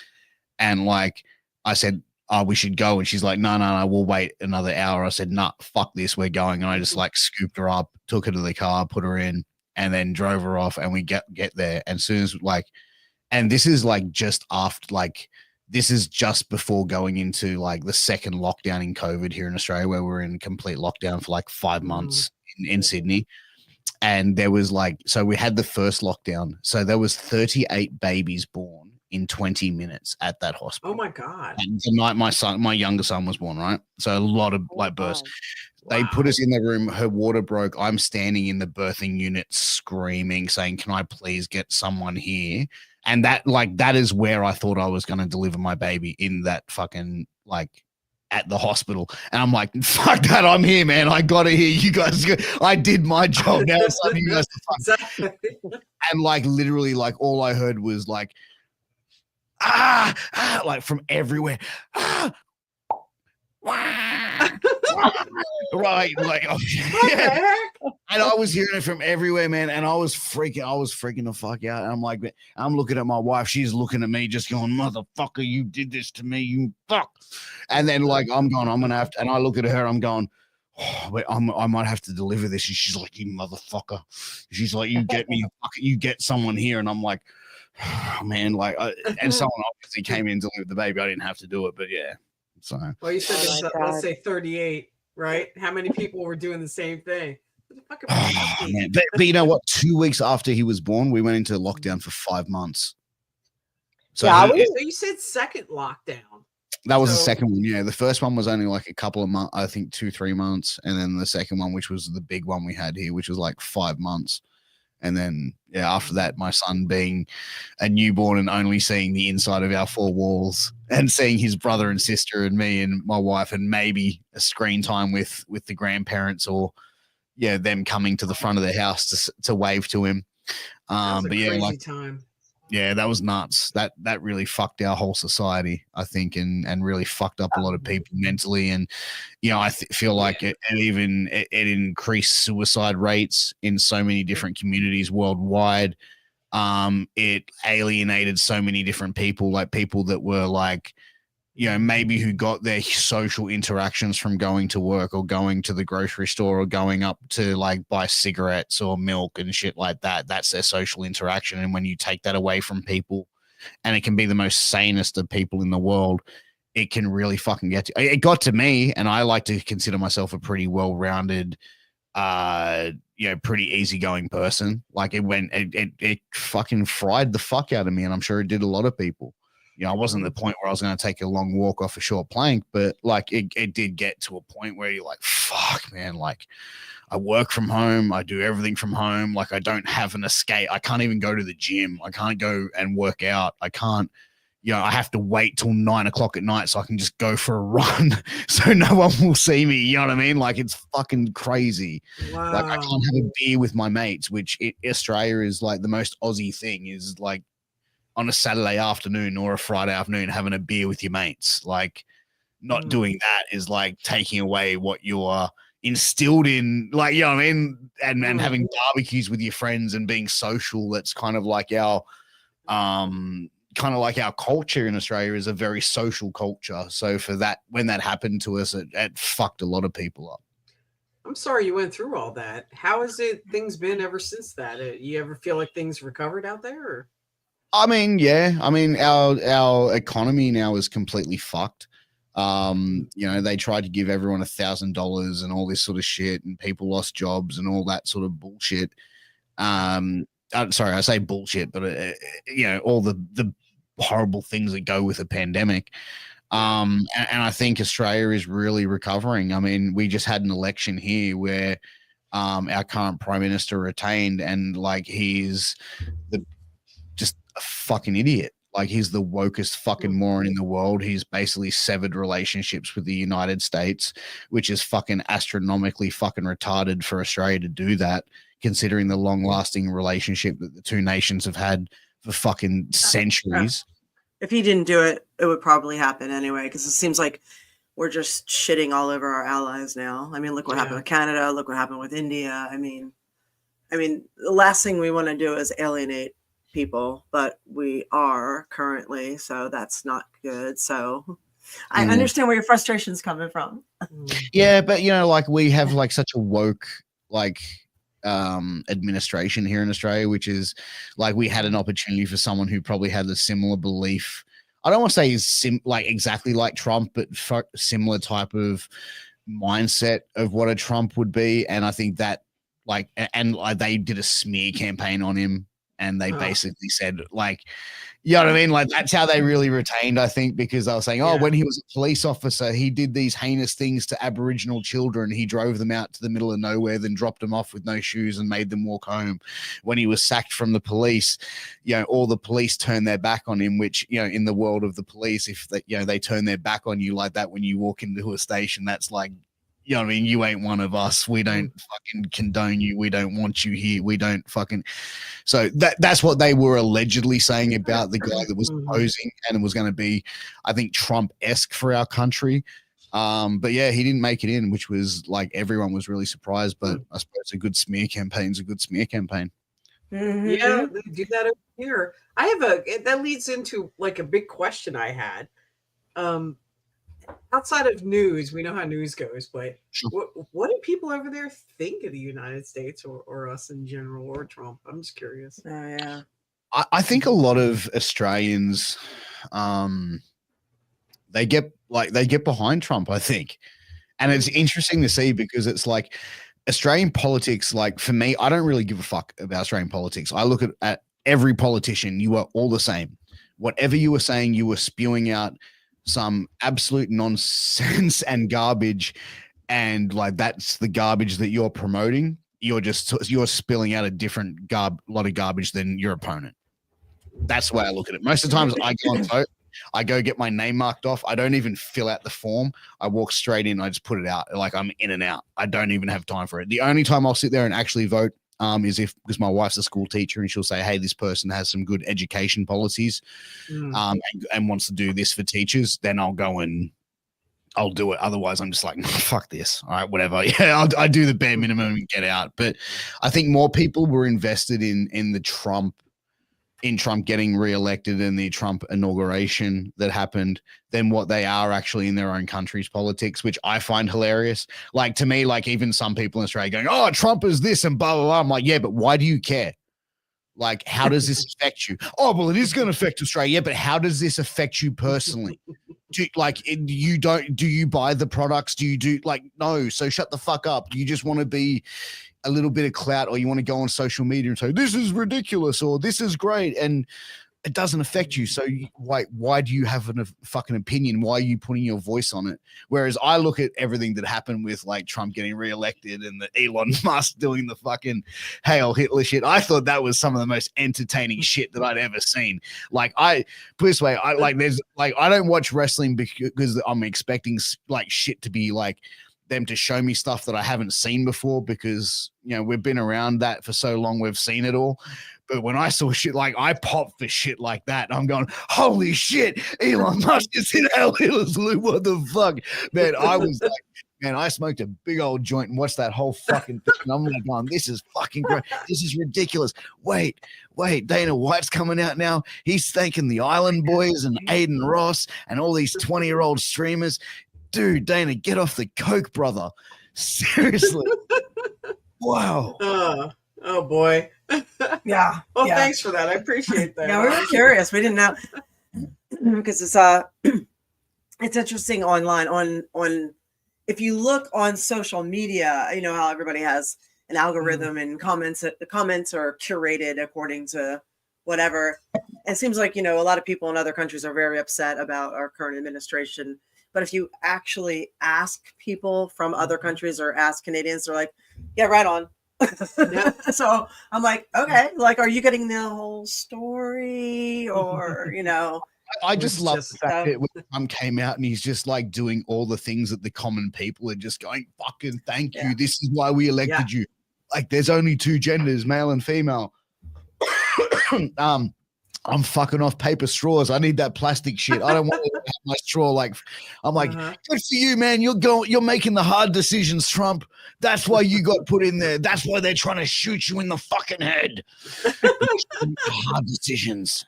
And like I said, "Oh, we should go," and she's like, "No, we'll wait another hour." I said, "Nah, fuck this, we're going." And I just like scooped her up, took her to the car, put her in, and then drove her off. And we get there, and as soon as and this is like just after this is just before going into like the second lockdown in COVID here in Australia, where we're in complete lockdown for like 5 months in Sydney. And there was so we had the first lockdown. So there was 38 babies born in 20 minutes at that hospital. Oh my God. And the night my younger son was born, right? So a lot of births. Wow. They put us in the room. Her water broke. I'm standing in the birthing unit screaming, saying, "Can I please get someone here?" And that is where I thought I was going to deliver my baby, in that fucking at the hospital. And I'm like, fuck that, I'm here, man. I got to hear you guys. I did my job. Now it's time you guys to fuck. Exactly. And literally all I heard was from everywhere. Right, yeah. And I was hearing it from everywhere, man, and I was freaking the fuck out. And I'm looking at my wife, she's looking at me just going, "Motherfucker, you did this to me, you fuck." And then I'm gonna have to, and I look at her, I'm going, "Oh, wait, I might have to deliver this." And she's like, "You motherfucker." She's like, "You get me, you get someone here." And I'm like, oh, man, and someone obviously came in to deliver the baby. I didn't have to do it, but yeah. So well, you said let's say 38, right? How many people were doing the same thing? Man. But you know what? 2 weeks after he was born, we went into lockdown for 5 months. So so you said second lockdown. That was the second one. Yeah, the first one was only like a couple of months, I think 2-3 months, and then the second one, which was the big one we had here, which was like 5 months. And then, after that, my son being a newborn and only seeing the inside of our 4 walls and seeing his brother and sister and me and my wife and maybe a screen time with the grandparents or, them coming to the front of the house to wave to him. That was a crazy time. Yeah, that was nuts. That really fucked our whole society, I think, and really fucked up a lot of people mentally. And I feel like it increased suicide rates in so many different communities worldwide. It alienated so many different people, like people that were like, maybe who got their social interactions from going to work or going to the grocery store or going up to like buy cigarettes or milk and shit like that. That's their social interaction. And when you take that away from people, and it can be the most sanest of people in the world, it can really fucking get to. It got to me, and I like to consider myself a pretty well-rounded, pretty easygoing person. Like it fucking fried the fuck out of me, and I'm sure it did a lot of people. I wasn't at the point where I was going to take a long walk off a short plank, but like it did get to a point where you're like, fuck, man, like I work from home. I do everything from home. Like I don't have an escape. I can't even go to the gym. I can't go and work out. I can't, I have to wait till 9 o'clock at night so I can just go for a run so no one will see me. You know what I mean? Like it's fucking crazy. Wow. Like I can't have a beer with my mates, which Australia is like the most Aussie thing is like, on a Saturday afternoon or a Friday afternoon, having a beer with your mates. Like not doing that is like taking away what you're instilled in, like, you know what I mean? And having barbecues with your friends and being social. That's kind of like our culture in Australia is a very social culture. So for that, when that happened to us, it fucked a lot of people up. I'm sorry you went through all that. How has things been ever since that? You ever feel like things recovered out there? Or? I mean, yeah. I mean, our economy now is completely fucked. They tried to give everyone $1,000 and all this sort of shit, and people lost jobs and all that sort of bullshit. Sorry, I say bullshit, but all the horrible things that go with a pandemic. And I think Australia is really recovering. I mean, we just had an election here where our current prime minister retained, and like he's just a fucking idiot. Like he's the wokest fucking moron in the world. He's basically severed relationships with the United States, which is fucking astronomically fucking retarded for Australia to do that, considering the long lasting relationship that the two nations have had for fucking centuries. If he didn't do it, it would probably happen anyway, because it seems like we're just shitting all over our allies now. I mean, look what happened with Canada. Look what happened with India. I mean, the last thing we want to do is alienate people, but we are currently, so that's not good. So I understand where your frustration's coming from. Yeah, but like we have like such a woke administration here in Australia, which is like we had an opportunity for someone who probably had a similar belief. I don't want to say he's exactly like Trump, but similar type of mindset of what a Trump would be. And I think that they did a smear campaign on him. And they basically said, like, you know what I mean? Like, that's how they really retained, I think, because they were saying, when he was a police officer, he did these heinous things to Aboriginal children. He drove them out to the middle of nowhere, then dropped them off with no shoes and made them walk home. When he was sacked from the police, all the police turned their back on him, which, in the world of the police, if they turn their back on you like that when you walk into a station, that's like, you know what I mean? You ain't one of us. We don't fucking condone you. We don't want you here. We don't fucking. So that's what they were allegedly saying about the guy that was posing, and it was going to be, I think, Trump-esque for our country. But yeah, he didn't make it in, which was like everyone was really surprised. But I suppose a good smear campaign is a good smear campaign. Yeah, they do that over here. That leads into like a big question I had. Outside of news, we know how news goes, but what do people over there think of the United States or us in general, or Trump? I'm just curious. Oh yeah, I think a lot of Australians, they get behind Trump, I think, and it's interesting to see because it's like Australian politics. Like for me, I don't really give a fuck about Australian politics. I look at every politician. You are all the same. Whatever you were saying, you were spewing out some absolute nonsense and garbage, and like that's the garbage that you're promoting. You're spilling out a different lot of garbage than your opponent. That's the way I look at it. Most of the times I go and vote, I go get my name marked off. I don't even fill out the form. I walk straight in. I just put it out. Like I'm in and out. I don't even have time for it. The only time I'll sit there and actually vote is if, because my wife's a school teacher and she'll say, hey, this person has some good education policies and wants to do this for teachers, then I'll go and I'll do it. Otherwise, I'm just like, fuck this. All right, whatever. Yeah, I do the bare minimum and get out. But I think more people were invested in Trump getting reelected and the Trump inauguration that happened than what they are actually in their own country's politics, which I find hilarious. Like, to me, like, even some people in Australia going, oh, Trump is this and blah, blah, blah. I'm like, yeah, but why do you care? Like, how does this affect you? Oh, well, it is going to affect Australia. Yeah, but how does this affect you personally? Do you buy the products? No, so shut the fuck up. You just want to be a little bit of clout, or you want to go on social media and say, this is ridiculous, or this is great. And it doesn't affect you. So why do you have a fucking opinion? Why are you putting your voice on it? Whereas I look at everything that happened with like Trump getting reelected and the Elon Musk doing the fucking Hail Hitler shit. I thought that was some of the most entertaining shit that I'd ever seen. Like, put this way, I don't watch wrestling because I'm expecting like shit to be like them to show me stuff that I haven't seen before, because, you know, we've been around that for so long, we've seen it all. But when I saw shit, like, I popped for shit like that. I'm going, holy shit, Elon Musk is in Hail Hitler's loop. What the fuck? Man, I was like, man, I smoked a big old joint and watched that whole fucking thing. And I'm like, going, this is fucking great. This is ridiculous. Wait, Dana White's coming out now. He's thanking the Island Boys and Aiden Ross and all these 20-year-old streamers. Dude, Dana, get off the coke, brother. Seriously. Wow. Oh boy. Yeah. Well, yeah. thanks for that. I appreciate that. Yeah, we were curious. We didn't know, because it's interesting online on if you look on social media, you know how everybody has an algorithm and the comments are curated according to whatever. It seems like, you know, a lot of people in other countries are very upset about our current administration. But if you actually ask people from other countries or ask Canadians, they're like, yeah, right on. So I'm like, okay, like, are you getting the whole story, or, you know? I just love the fact that when Trump came out and he's just like doing all the things that the common people are just going, fucking thank you. This is why we elected you. Like, there's only two genders, male and female. I'm fucking off paper straws. I need that plastic shit. I don't want to have my straw. Like, I'm like, good for you, man. You're making the hard decisions, Trump. That's why you got put in there. That's why they're trying to shoot you in the fucking head. Hard decisions.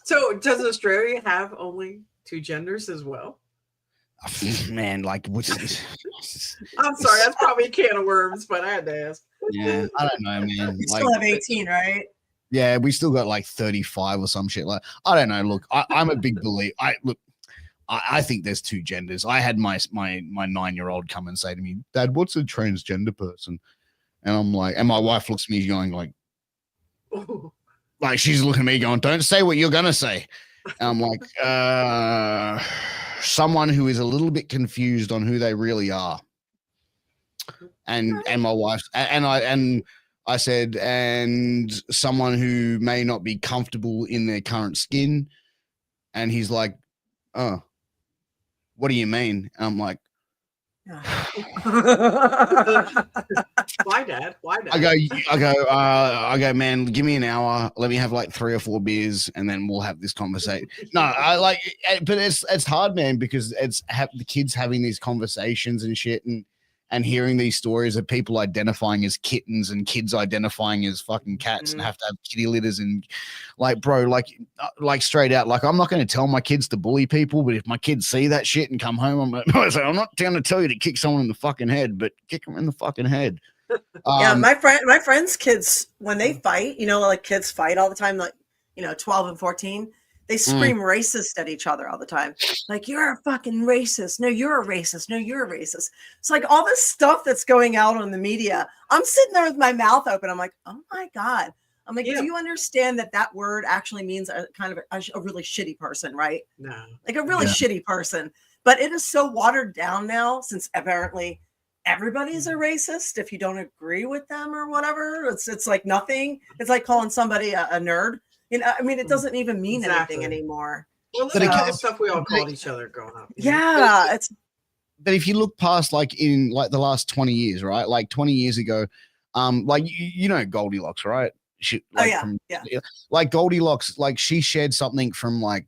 So does Australia have only two genders as well? Man, like, I'm sorry, that's probably a can of worms, but I had to ask. Yeah, I don't know, man. You still have 18, right? Yeah, we still got like 35 or some shit. Like, I don't know. Look, I'm a big believer. I think there's two genders. I had my 9-year-old come and say to me, Dad, what's a transgender person? And I'm like, and my wife looks at me going like, Ooh. like, she's looking at me going, don't say what you're gonna say. And I'm like, someone who is a little bit confused on who they really are. And my wife and I said, and someone who may not be comfortable in their current skin. And he's like, oh, what do you mean? And I'm like, why, Dad? I go, man, give me an hour. Let me have like 3 or 4 beers, and then we'll have this conversation. No, I like, but it's hard, man, because it's the kids having these conversations and shit, and hearing these stories of people identifying as kittens and kids identifying as fucking cats and have to have kitty litters, and like, bro, like straight out, like, I'm not going to tell my kids to bully people, but if my kids see that shit and come home, I'm not going to tell you to kick someone in the fucking head, but kick them in the fucking head. Yeah, my friends' kids, when they fight, you know, like kids fight all the time, like, you know, 12 and 14. They scream racist at each other all the time. Like, you're a fucking racist. No, you're a racist. No, you're a racist. It's like all this stuff that's going out on the media. I'm sitting there with my mouth open. I'm like, oh my God. I'm like, do you understand that word actually means a kind of a really shitty person, right? No. Like a really shitty person. But it is so watered down now, since apparently everybody's a racist if you don't agree with them or whatever. It's like nothing. It's like calling somebody a nerd. You know, I mean, it doesn't even mean anything anymore. Well, but the stuff we all called each other growing up. Yeah, but if you look past, like, in like the last 20 years, right? Like 20 years ago, Like you know Goldilocks, right? She, like, like Goldilocks, like she shared something from like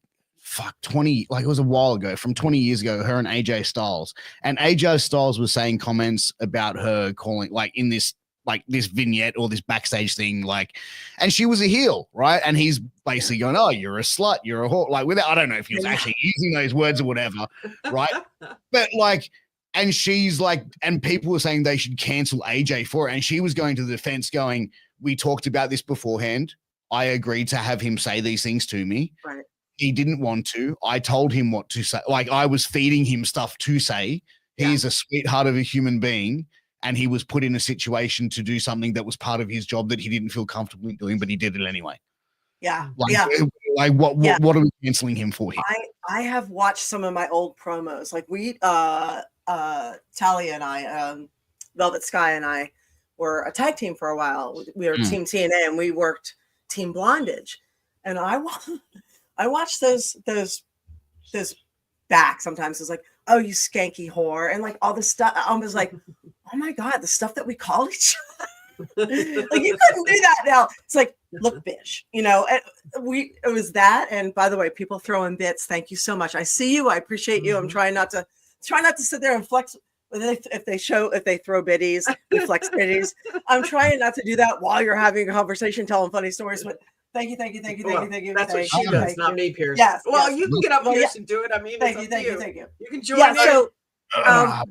20, like it was a while ago, from 20 years ago, her and AJ Styles. And AJ Styles was saying comments about her calling, like in this, like this vignette or this backstage thing, like, and she was a heel, right? And he's basically going, "Oh, you're a slut, you're a whore," like without, I don't know if he was actually using those words or whatever, right? But like, and she's like, and people were saying they should cancel AJ for it. And she was going to the defense going, "We talked about this beforehand. I agreed to have him say these things to me. Right. He didn't want to. I told him what to say. Like I was feeding him stuff to say. He's a sweetheart of a human being. And he was put in a situation to do something that was part of his job that he didn't feel comfortable in doing, but he did it anyway." Yeah. Like what are we canceling him for here? I have watched some of my old promos. Like Talia and I, Velvet Sky and I were a tag team for a while. We were Team TNA and we worked Team Blondage. And I watched those back sometimes. It's like, "Oh, you skanky whore," and like all this stuff. I was like, "Oh my God, the stuff that we call each other." Like you couldn't do that now. It's like, "Look, bitch," you know. And it was that. And by the way, people throwing bits. Thank you so much. I see you. I appreciate you. I'm trying not to sit there and flex. If they throw biddies, we flex biddies. I'm trying not to do that while you're having a conversation, telling funny stories, but. Thank you. That's what she does, not me, Piers. Yes. Well, you can get up here and do it. I mean, thank you. You can join. Yeah. So,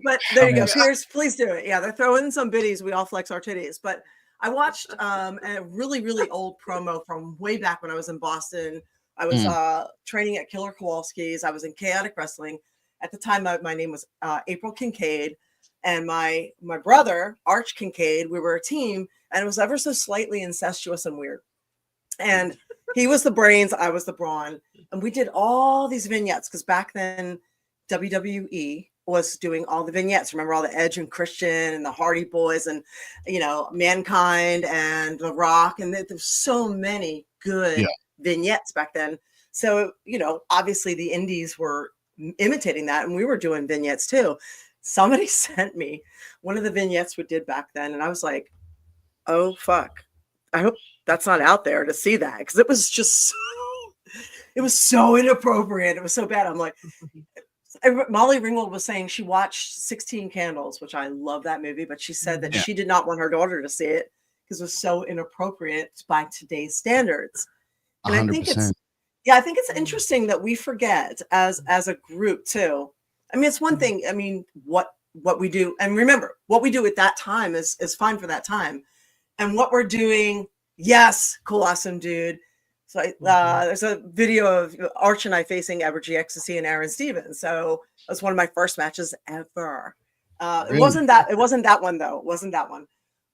but there you go, Piers. Please do it. Yeah, they're throwing in some biddies. We all flex our titties. But I watched a really, really old promo from way back when I was in Boston. I was training at Killer Kowalski's. I was in Chaotic Wrestling at the time. My name was April Kincaid, and my brother Arch Kincaid. We were a team, and it was ever so slightly incestuous and weird. And he was the brains, I was the brawn. And we did all these vignettes because back then WWE was doing all the vignettes. Remember all the Edge and Christian and the Hardy Boys and, you know, Mankind and The Rock. And there's so many good vignettes back then. So, you know, obviously the indies were imitating that and we were doing vignettes too. Somebody sent me one of the vignettes we did back then. And I was like, "Oh, fuck. I hope that's not out there to see that." Because it was just it was so inappropriate. It was so bad. I'm like, Molly Ringwald was saying she watched 16 Candles, which I love that movie, but she said that she did not want her daughter to see it because it was so inappropriate by today's standards. And 100%. I think it's interesting that we forget as a group too. I mean, it's one thing. I mean, what we do, and remember, what we do at that time is fine for that time. And what we're doing, yes, cool, awesome, dude. So there's a video of Arch and I facing Average Ecstasy and Aaron Stevens. So it was one of my first matches ever. Really? It wasn't that one though. It wasn't that one.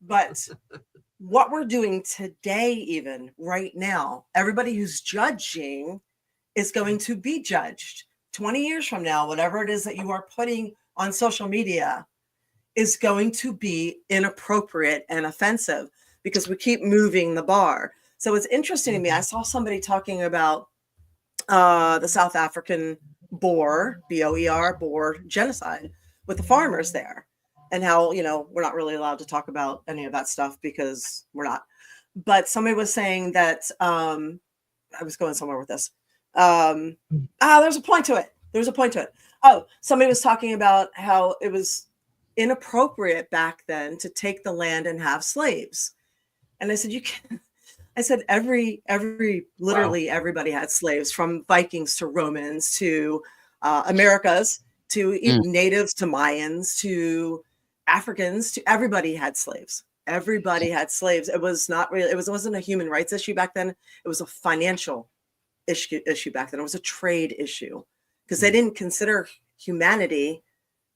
But what we're doing today, even right now, everybody who's judging is going to be judged 20 years from now. Whatever it is that you are putting on social media is going to be inappropriate and offensive because we keep moving the bar. So it's interesting to me. I saw somebody talking about the South African Boer, B-O-E-R, Boer genocide with the farmers there and how, you know, we're not really allowed to talk about any of that stuff because we're not. But somebody was saying that I was going somewhere with this. There's a point to it. Oh, somebody was talking about how it was inappropriate back then to take the land and have slaves. And I said, literally everybody had slaves, from Vikings to Romans to Americas to natives to Mayans to Africans to everybody had slaves. Everybody had slaves. It was not really, it wasn't a human rights issue back then. It was a financial issue back then. It was a trade issue because they didn't consider humanity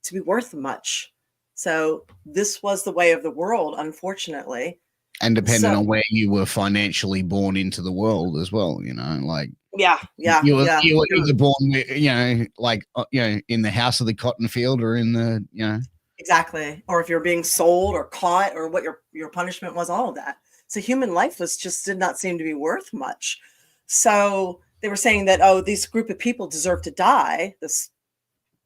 to be worth much. So this was the way of the world, unfortunately. And depending on where you were financially born into the world as well, you know, like you were either born with, you know, like in the house of the cotton field or in the, you know, exactly, or if you're being sold or caught or what your punishment was, all of that. So human life did not seem to be worth much. So they were saying that these group of people deserve to die.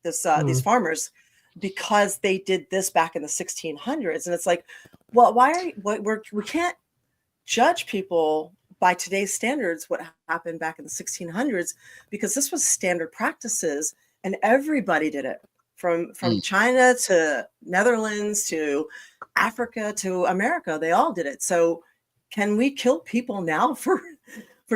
These farmers, because they did this back in the 1600s. And it's like, Well, we can't judge people by today's standards what happened back in the 1600s, because this was standard practices and everybody did it from China to Netherlands to Africa to America. They all did it. So can we kill people now for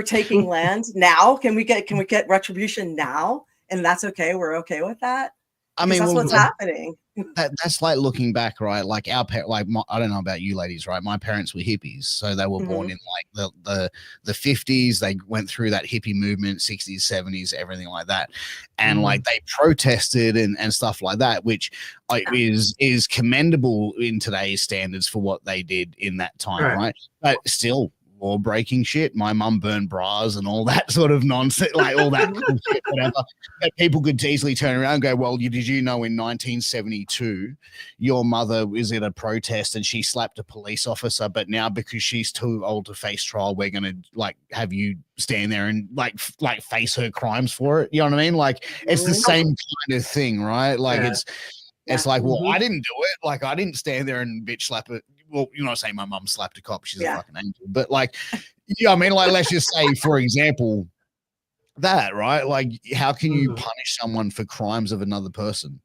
taking land now? Can we get retribution now? And that's okay. We're okay with that. I mean, that's what's happening. That's like looking back, right? Like I don't know about you ladies, right? My parents were hippies, so they were born in like the 50s. They went through that hippie movement, 60s, 70s, everything like that, and like they protested and stuff like that, which is commendable in today's standards for what they did in that time, right? But still, law breaking shit. My mum burned bras and all that sort of nonsense, like all that shit, whatever. But people could easily turn around and go, well, did you know in 1972 your mother was at a protest and she slapped a police officer, but now because she's too old to face trial, we're gonna like have you stand there and like face her crimes for it. You know what I mean? Like it's the same kind of thing, right? Like it's like, well, I didn't do it. Like I didn't stand there and bitch slap it. Well, you're not saying my mum slapped a cop. She's a fucking angel. But like, I mean, like, let's just say, for example, that, right? Like, how can you punish someone for crimes of another person?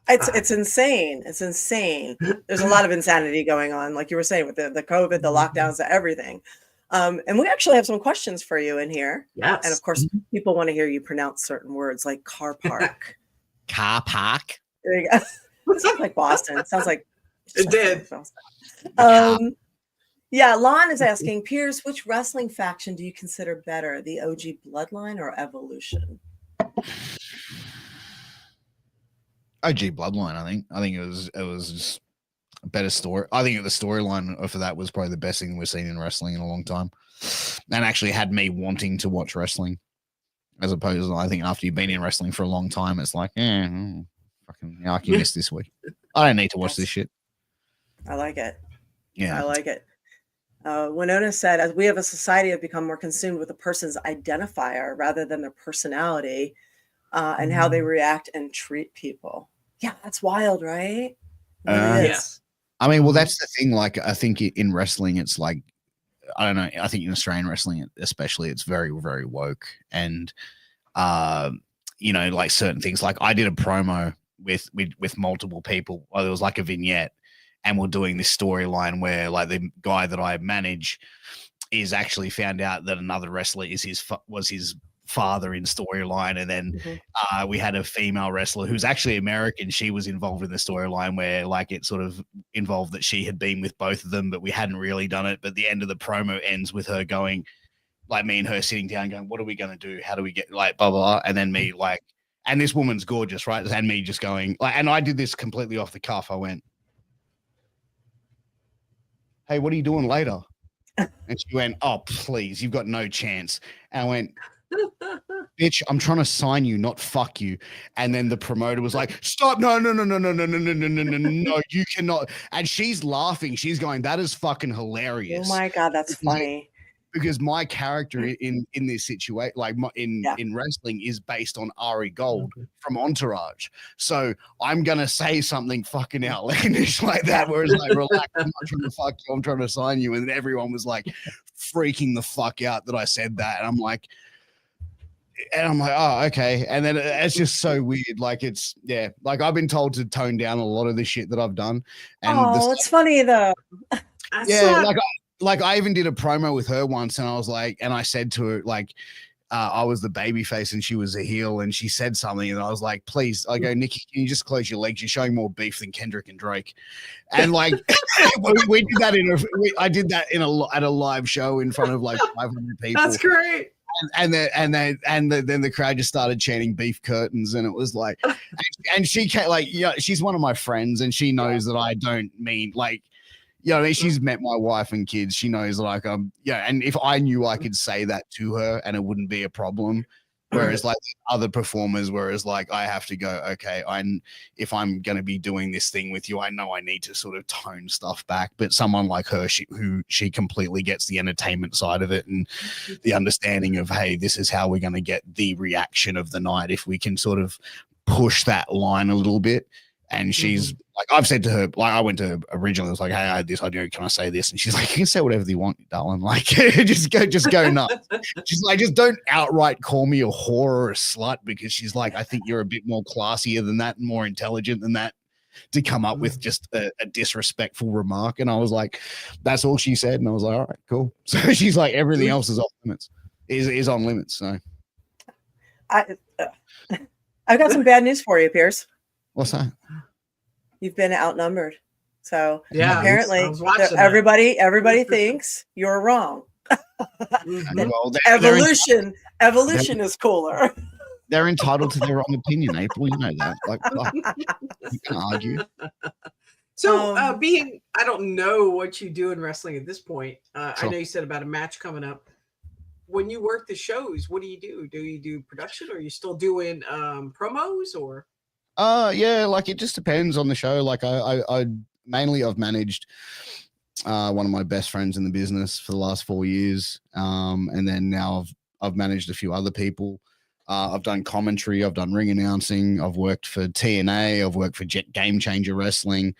It's insane. It's insane. There's a lot of insanity going on, like you were saying, with the COVID, the lockdowns, everything. And we actually have some questions for you in here. Yes. And of course, people want to hear you pronounce certain words like car park. Car park. There you go. It sounds like Boston. It sounds like it did. Yeah, Lon is asking, Piers, which wrestling faction do you consider better, the OG Bloodline or Evolution? OG Bloodline, I think it was just a better story. I think the storyline for that was probably the best thing we've seen in wrestling in a long time, and actually had me wanting to watch wrestling, as opposed to, I think after you've been in wrestling for a long time, it's like, fucking, I can miss this week. I don't need to watch this shit. I like it. Yeah, I like it. Winona said, as we have a society have become more consumed with a person's identifier rather than their personality and how they react and treat people. Yeah, that's wild, right? Yes. I mean, well, that's the thing. Like, I think in wrestling, it's like, I don't know. I think in Australian wrestling, especially, it's very, very woke. And, like certain things, like I did a promo with multiple people. Well, there was like a vignette, and we're doing this storyline where like the guy that I manage is actually found out that another wrestler was his father in storyline. And then we had a female wrestler who's actually American. She was involved in the storyline where like it sort of involved that she had been with both of them, but we hadn't really done it. But the end of the promo ends with her going, like me and her sitting down going, what are we going to do? How do we get like blah, blah, blah. And then me like, and this woman's gorgeous, right? And me just going like, and I did this completely off the cuff. I went, hey, what are you doing later? And she went, oh, please, you've got no chance. And I went, bitch, I'm trying to sign you, not fuck you. And then the promoter was like, stop, no, you cannot. And she's laughing. She's going, that is fucking hilarious. Oh my God, that's funny. Because my character in this situation, like in wrestling, is based on Ari Gold from Entourage. So I'm gonna say something fucking outlandish like that, whereas like, relax, I'm not trying to fuck you, I'm trying to sign you. And then everyone was like freaking the fuck out that I said that. And I'm like, oh, okay. And then it's just so weird. Like it's like I've been told to tone down a lot of the shit that I've done. And it's funny though. Like I even did a promo with her once, and I was like, and I said to her, like, I was the baby face and she was a heel, and she said something, and I was like, please, I go, Nikki, can you just close your legs? You're showing more beef than Kendrick and Drake. And like, we did that I did that at a live show in front of like 500 people. That's great. And then the crowd just started chanting beef curtains, and it was like, and she came, like, she's one of my friends, and she knows that I don't mean like, I mean, she's met my wife and kids. She knows like and if I knew I could say that to her and it wouldn't be a problem. Whereas like other performers, like I have to go, okay, if I'm going to be doing this thing with you, I know I need to sort of tone stuff back. But someone like her, she completely gets the entertainment side of it and the understanding of, hey, this is how we're going to get the reaction of the night if we can sort of push that line a little bit. And she's like, I've said to her, like, I went to her originally, I was like, hey, I had this idea, can I say this? And she's like, you can say whatever you want, darling. Like, just go nuts. She's like, just don't outright call me a whore or a slut, because she's like, I think you're a bit more classier than that and more intelligent than that to come up with just a disrespectful remark. And I was like, that's all she said. And I was like, all right, cool. So she's like, everything else is off limits, is on limits. So I've got some bad news for you, Piers. what's that? You've been outnumbered. So Yeah, apparently I was watching everybody thinks you're wrong. Well, Evolution is cooler. they're entitled to their own opinion, April. You know that. Like, you can argue. So I don't know what you do in wrestling at this point. Sure. I know you said about a match coming up. When you work the shows, what do you do? Do you do production, or are you still doing promos, or? Yeah, like it just depends on the show. Like I mainly I've managed one of my best friends in the business for the last 4 years. And then now I've managed a few other people. I've done commentary, I've done ring announcing, I've worked for TNA, I've worked for Game Changer Wrestling.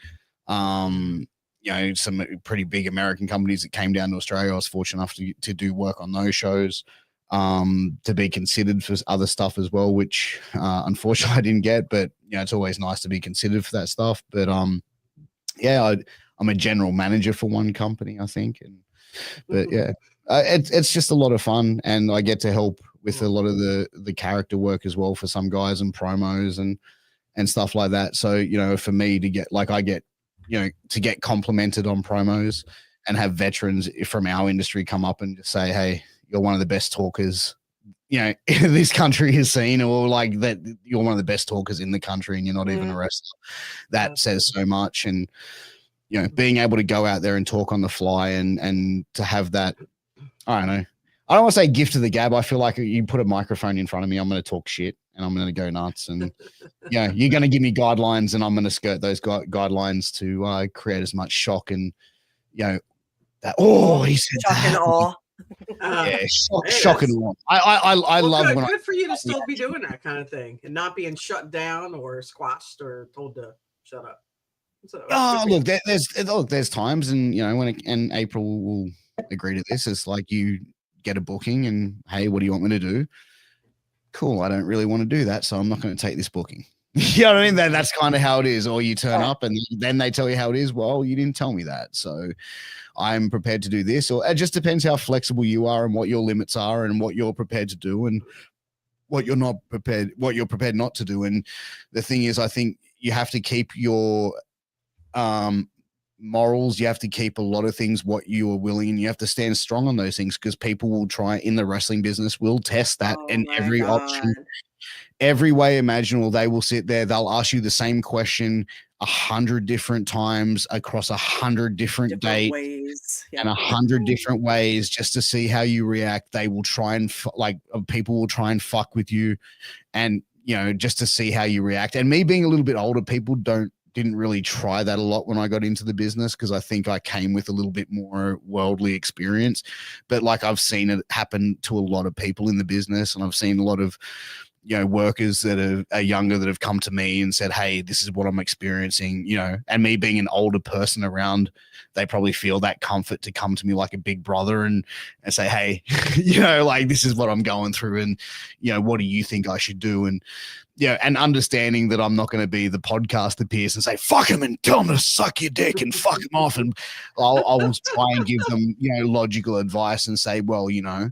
You know, some pretty big American companies that came down to Australia. I was fortunate enough to do work on those shows, to be considered for other stuff as well, which unfortunately I didn't get, but you know, it's always nice to be considered for that stuff. But yeah, I'm a general manager for one company, I think. But yeah, it's just a lot of fun, and I get to help with a lot of the character work as well for some guys, and promos and stuff like that. So, you know, for me to get, like, I get, you know, to get complimented on promos and have veterans from our industry come up and just say, hey, you're one of the best talkers, you know, this country has seen, or like that you're one of the best talkers in the country and you're not even a wrestler. That says so much. And, you know, being able to go out there and talk on the fly and to have that, I don't know. I don't want to say gift of the gab. I feel like you put a microphone in front of me, I'm going to talk shit and I'm going to go nuts. And yeah, you're going to give me guidelines and I'm going to skirt those guidelines to create as much shock and, you know, that, he said shock and awe. Yeah, shock and awe. I love good, when good for you to still be doing that kind of thing and not being shut down or squashed or told to shut up. So, look, there's times, and you know, and April will agree to this. It's like you get a booking and, hey, what do you want me to do? Cool, I don't really want to do that, so I'm not going to take this booking. You know what I mean? That's kind of how it is. Or you turn up and then they tell you how it is. Well, you didn't tell me that, so I'm prepared to do this. Or it just depends how flexible you are and what your limits are and what you're prepared to do and what you're prepared not to do. And the thing is, I think you have to keep your morals. You have to keep a lot of things what you are willing, and you have to stand strong on those things, because people will try in the wrestling business will test that in every option, every way imaginable. They will sit there, they'll ask you the same question 100 different times across 100 different dates ways. and 100 different ways just to see how you react. They will try and people will try and fuck with you, and you know, just to see how you react. And me being a little bit older, people didn't really try that a lot when I got into the business, because I think I came with a little bit more worldly experience. But like, I've seen it happen to a lot of people in the business, and I've seen a lot of, you know, workers that are younger that have come to me and said, hey, this is what I'm experiencing, you know, and me being an older person around, they probably feel that comfort to come to me like a big brother and say, hey, you know, like, this is what I'm going through, and, you know, what do you think I should do? And, yeah, and understanding that I'm not going to be the podcast that Piers and say, fuck him and tell him to suck your dick and fuck him off. And I'll try and give them, you know, logical advice and say, well, you know,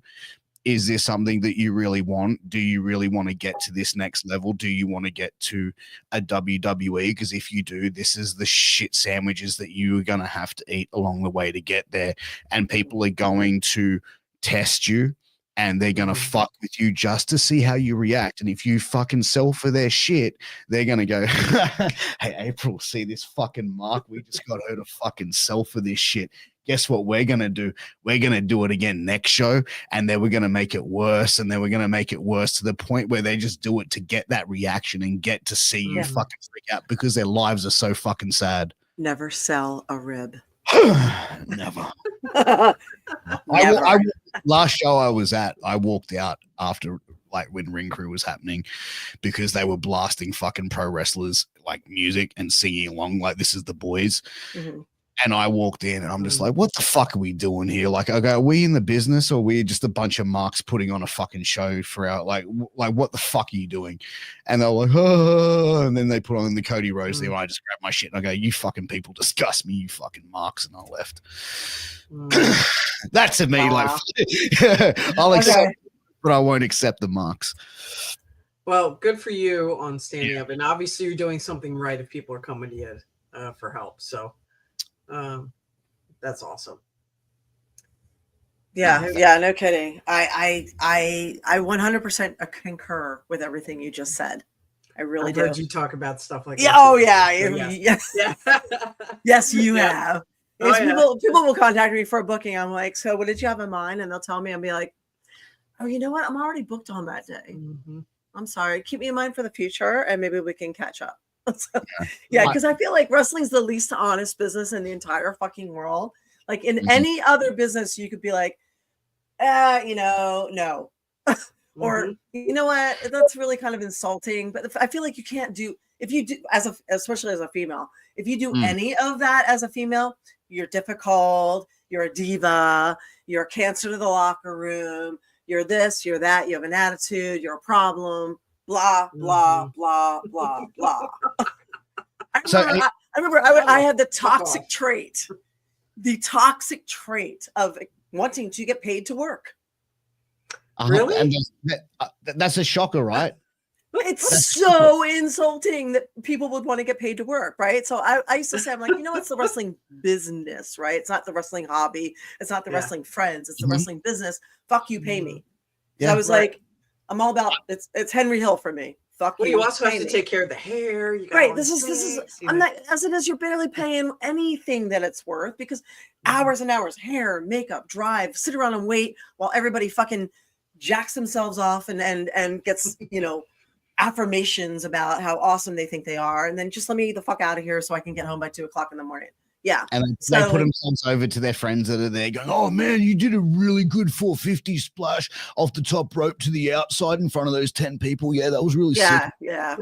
is this something that you really want? Do you really want to get to this next level? Do you want to get to a WWE? Because if you do, this is the shit sandwiches that you're going to have to eat along the way to get there. And people are going to test you, and they're going to fuck with you just to see how you react. And if you fucking sell for their shit, they're going to go, hey, April, see this fucking mark? We just got her to fucking sell for this shit. Guess what we're going to do? We're going to do it again next show, and then we're going to make it worse, and then we're going to make it worse to the point where they just do it to get that reaction and get to see you fucking freak out, because their lives are so fucking sad. Never sell a rib. Never. Never. Last show I was at, I walked out after like when Ring Crew was happening, because they were blasting fucking pro wrestlers like music and singing along like This Is the Boys. Mm-hmm. And I walked in and I'm just like, what the fuck are we doing here? Like, I go, are we in the business or are we just a bunch of marks putting on a fucking show for our, like what the fuck are you doing? And they're like, oh, and then they put on the Cody Rhodes thing. And I just grab my shit and I go, you fucking people disgust me, you fucking marks. And I left. That to me, like, I'll accept, but I won't accept the marks. Well, good for you on standing up. And obviously you're doing something right if people are coming to you for help. So, that's awesome. Yeah, no kidding. I 100% concur with everything you just said. I really do. Heard you talk about stuff like that. Oh yeah. Yes, you have. People will contact me for a booking. I'm like, so what did you have in mind? And they'll tell me, I'll be like, oh, you know what? I'm already booked on that day. Mm-hmm. I'm sorry. Keep me in mind for the future, and maybe we can catch up. Because I feel like wrestling's the least honest business in the entire fucking world. Like in any other business, you could be like, no. Or you know what? That's really kind of insulting. But I feel like you can't do, if you do, especially as a female, if you do any of that as a female, you're difficult, you're a diva, you're a cancer to the locker room, you're this, you're that, you have an attitude, you're a problem. Blah, blah, blah, blah, blah. I remember I had the toxic trait of wanting to get paid to work. Really? And that's a shocker, right? It's so insulting that people would want to get paid to work, right? So I used to say, I'm like, it's the wrestling business, right? It's not the wrestling hobby. It's not the wrestling friends. It's the wrestling business. Fuck you, pay me. So I was like, I'm all about it's Henry Hill for me. Fuck you. You also have to take care of the hair. Right. This is I'm not, as it is, you're barely paying anything that it's worth, because hours and hours, hair, makeup, drive, sit around and wait while everybody fucking jacks themselves off and gets, affirmations about how awesome they think they are. And then just let me get the fuck out of here so I can get home by 2:00 in the morning. Yeah. And they put themselves over to their friends that are there going, oh man, you did a really good 450 splash off the top rope to the outside in front of those 10 people. Yeah, that was really sick. Yeah,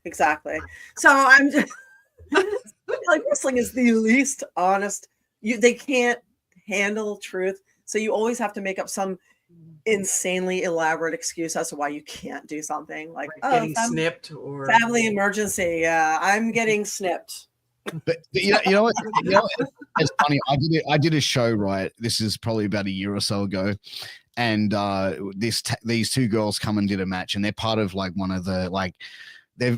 exactly. So I'm just like, wrestling is the least honest. They can't handle truth. So you always have to make up some insanely elaborate excuse as to why you can't do something, like getting snipped or family emergency. Yeah, I'm getting snipped. But you know what? It's funny. I did a show, right? This is probably about a year or so ago, and these two girls come and did a match, and they're part of like one of the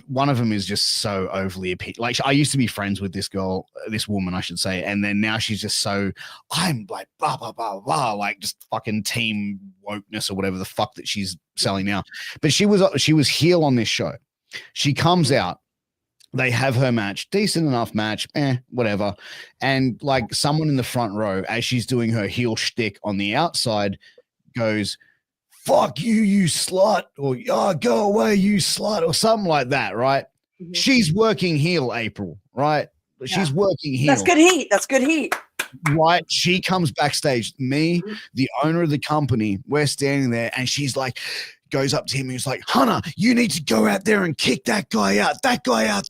one of them is just so overly appealing. Like, I used to be friends with this woman, I should say, and then now she's just so, I'm like blah blah blah blah, like just fucking team wokeness or whatever the fuck that she's selling now. But she was heel on this show. She comes out. They have her match, decent enough match, whatever. And like someone in the front row, as she's doing her heel shtick on the outside, goes, fuck you, you slut, or go away, you slut, or something like that, right? Mm-hmm. She's working heel, April, right? She's working heel. That's good heat. That's good heat. Right? She comes backstage. Me, the owner of the company, we're standing there, and she's like, goes up to him and he's like, Hunter, you need to go out there and kick that guy out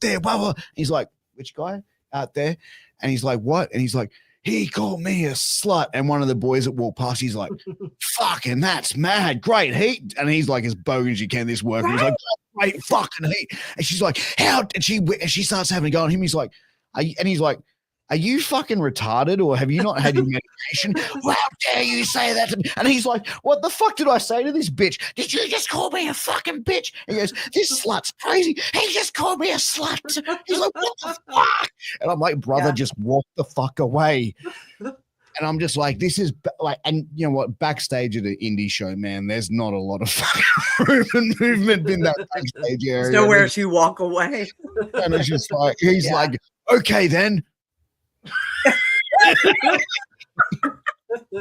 there, blah, blah. He's like, which guy out there? And he's like, what? And he's like, he called me a slut. And one of the boys that walked past, he's like, fucking that's mad, great heat. And he's like, as bogan as you can, this worker. He's like, great fucking heat. And she's like, how? And she starts having a go on him. He's like, and he's like, are you fucking retarded, or have you not had your medication? Well, how dare you say that to me? And he's like, what the fuck did I say to this bitch? Did you just call me a fucking bitch? He goes, this slut's crazy. He just called me a slut. He's like, what the fuck? And I'm like, brother, just walk the fuck away. And I'm just like, this is like, and you know what? Backstage at an indie show, man, there's not a lot of fucking room and movement in that backstage area. There's nowhere to walk away. And it's just like, he's like, okay, then.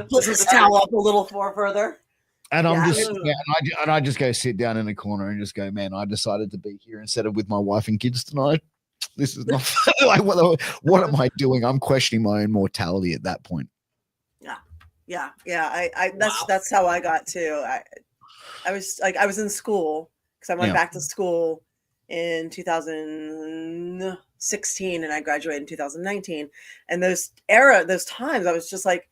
Put his towel up a little further. And I'm just, and I just go sit down in a corner and just go, man, I decided to be here instead of with my wife and kids tonight. This is not like, what am I doing? I'm questioning my own mortality at that point. Yeah. That's how I got too. I was in school because I went back to school in 2016 and I graduated in 2019. And those times I was just like,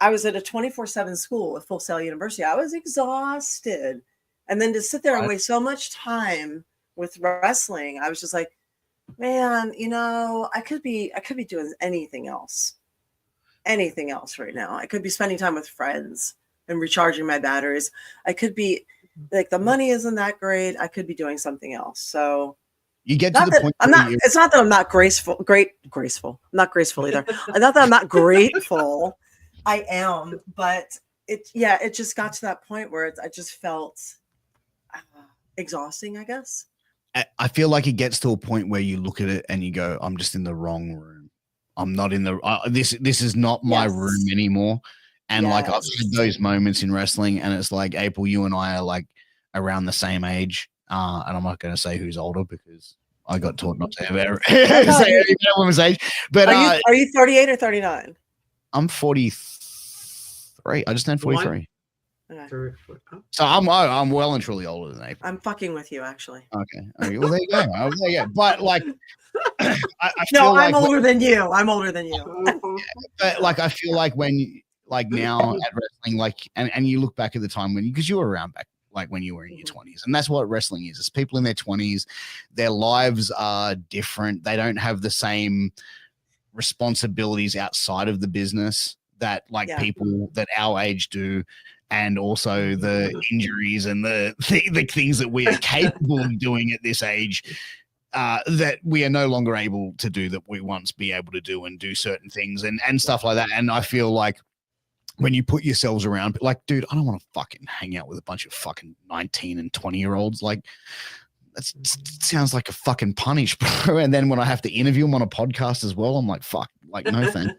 I was at a 24/7 school at Full Sail University. I was exhausted. And then to sit there and waste so much time with wrestling, I was just like, man, I could be doing anything else right now. I could be spending time with friends and recharging my batteries. I could be like, the money isn't that great. I could be doing something else. So you get to the point. It's not that I'm not graceful. I'm not graceful either. Not that I'm not grateful. I am, but it just got to that point where I just felt exhausting, I guess. I feel like it gets to a point where you look at it and you go, I'm just in the wrong room. I'm not in the this is not my room anymore. And like I've had those moments in wrestling, and it's like, April, you and I are like around the same age. And I'm not going to say who's older because I got taught not to ever say woman's age. But are you 38 or 39? I'm 43. I just turned 43. Okay. So I'm well and truly older than April. I'm fucking with you, actually. Okay. Well, there you go. But like, I feel I'm older than you. I'm older than you. But like, I feel like when like now at wrestling, like, and you look back at the time because you were around back like when you were in your 20s, and that's what wrestling is. It's people in their 20s. Their lives are different. They don't have the same responsibilities outside of the business that like people that our age do. And also the injuries and the things that we are capable of doing at this age that we are no longer able to do that we once be able to do, and do certain things and stuff like that. And I feel like when you put yourselves around, like, dude, I don't want to fucking hang out with a bunch of fucking 19 and 20-year-olds. Like, that sounds like a fucking punish, bro. And then when I have to interview them on a podcast as well, I'm like, fuck. Like, no thanks.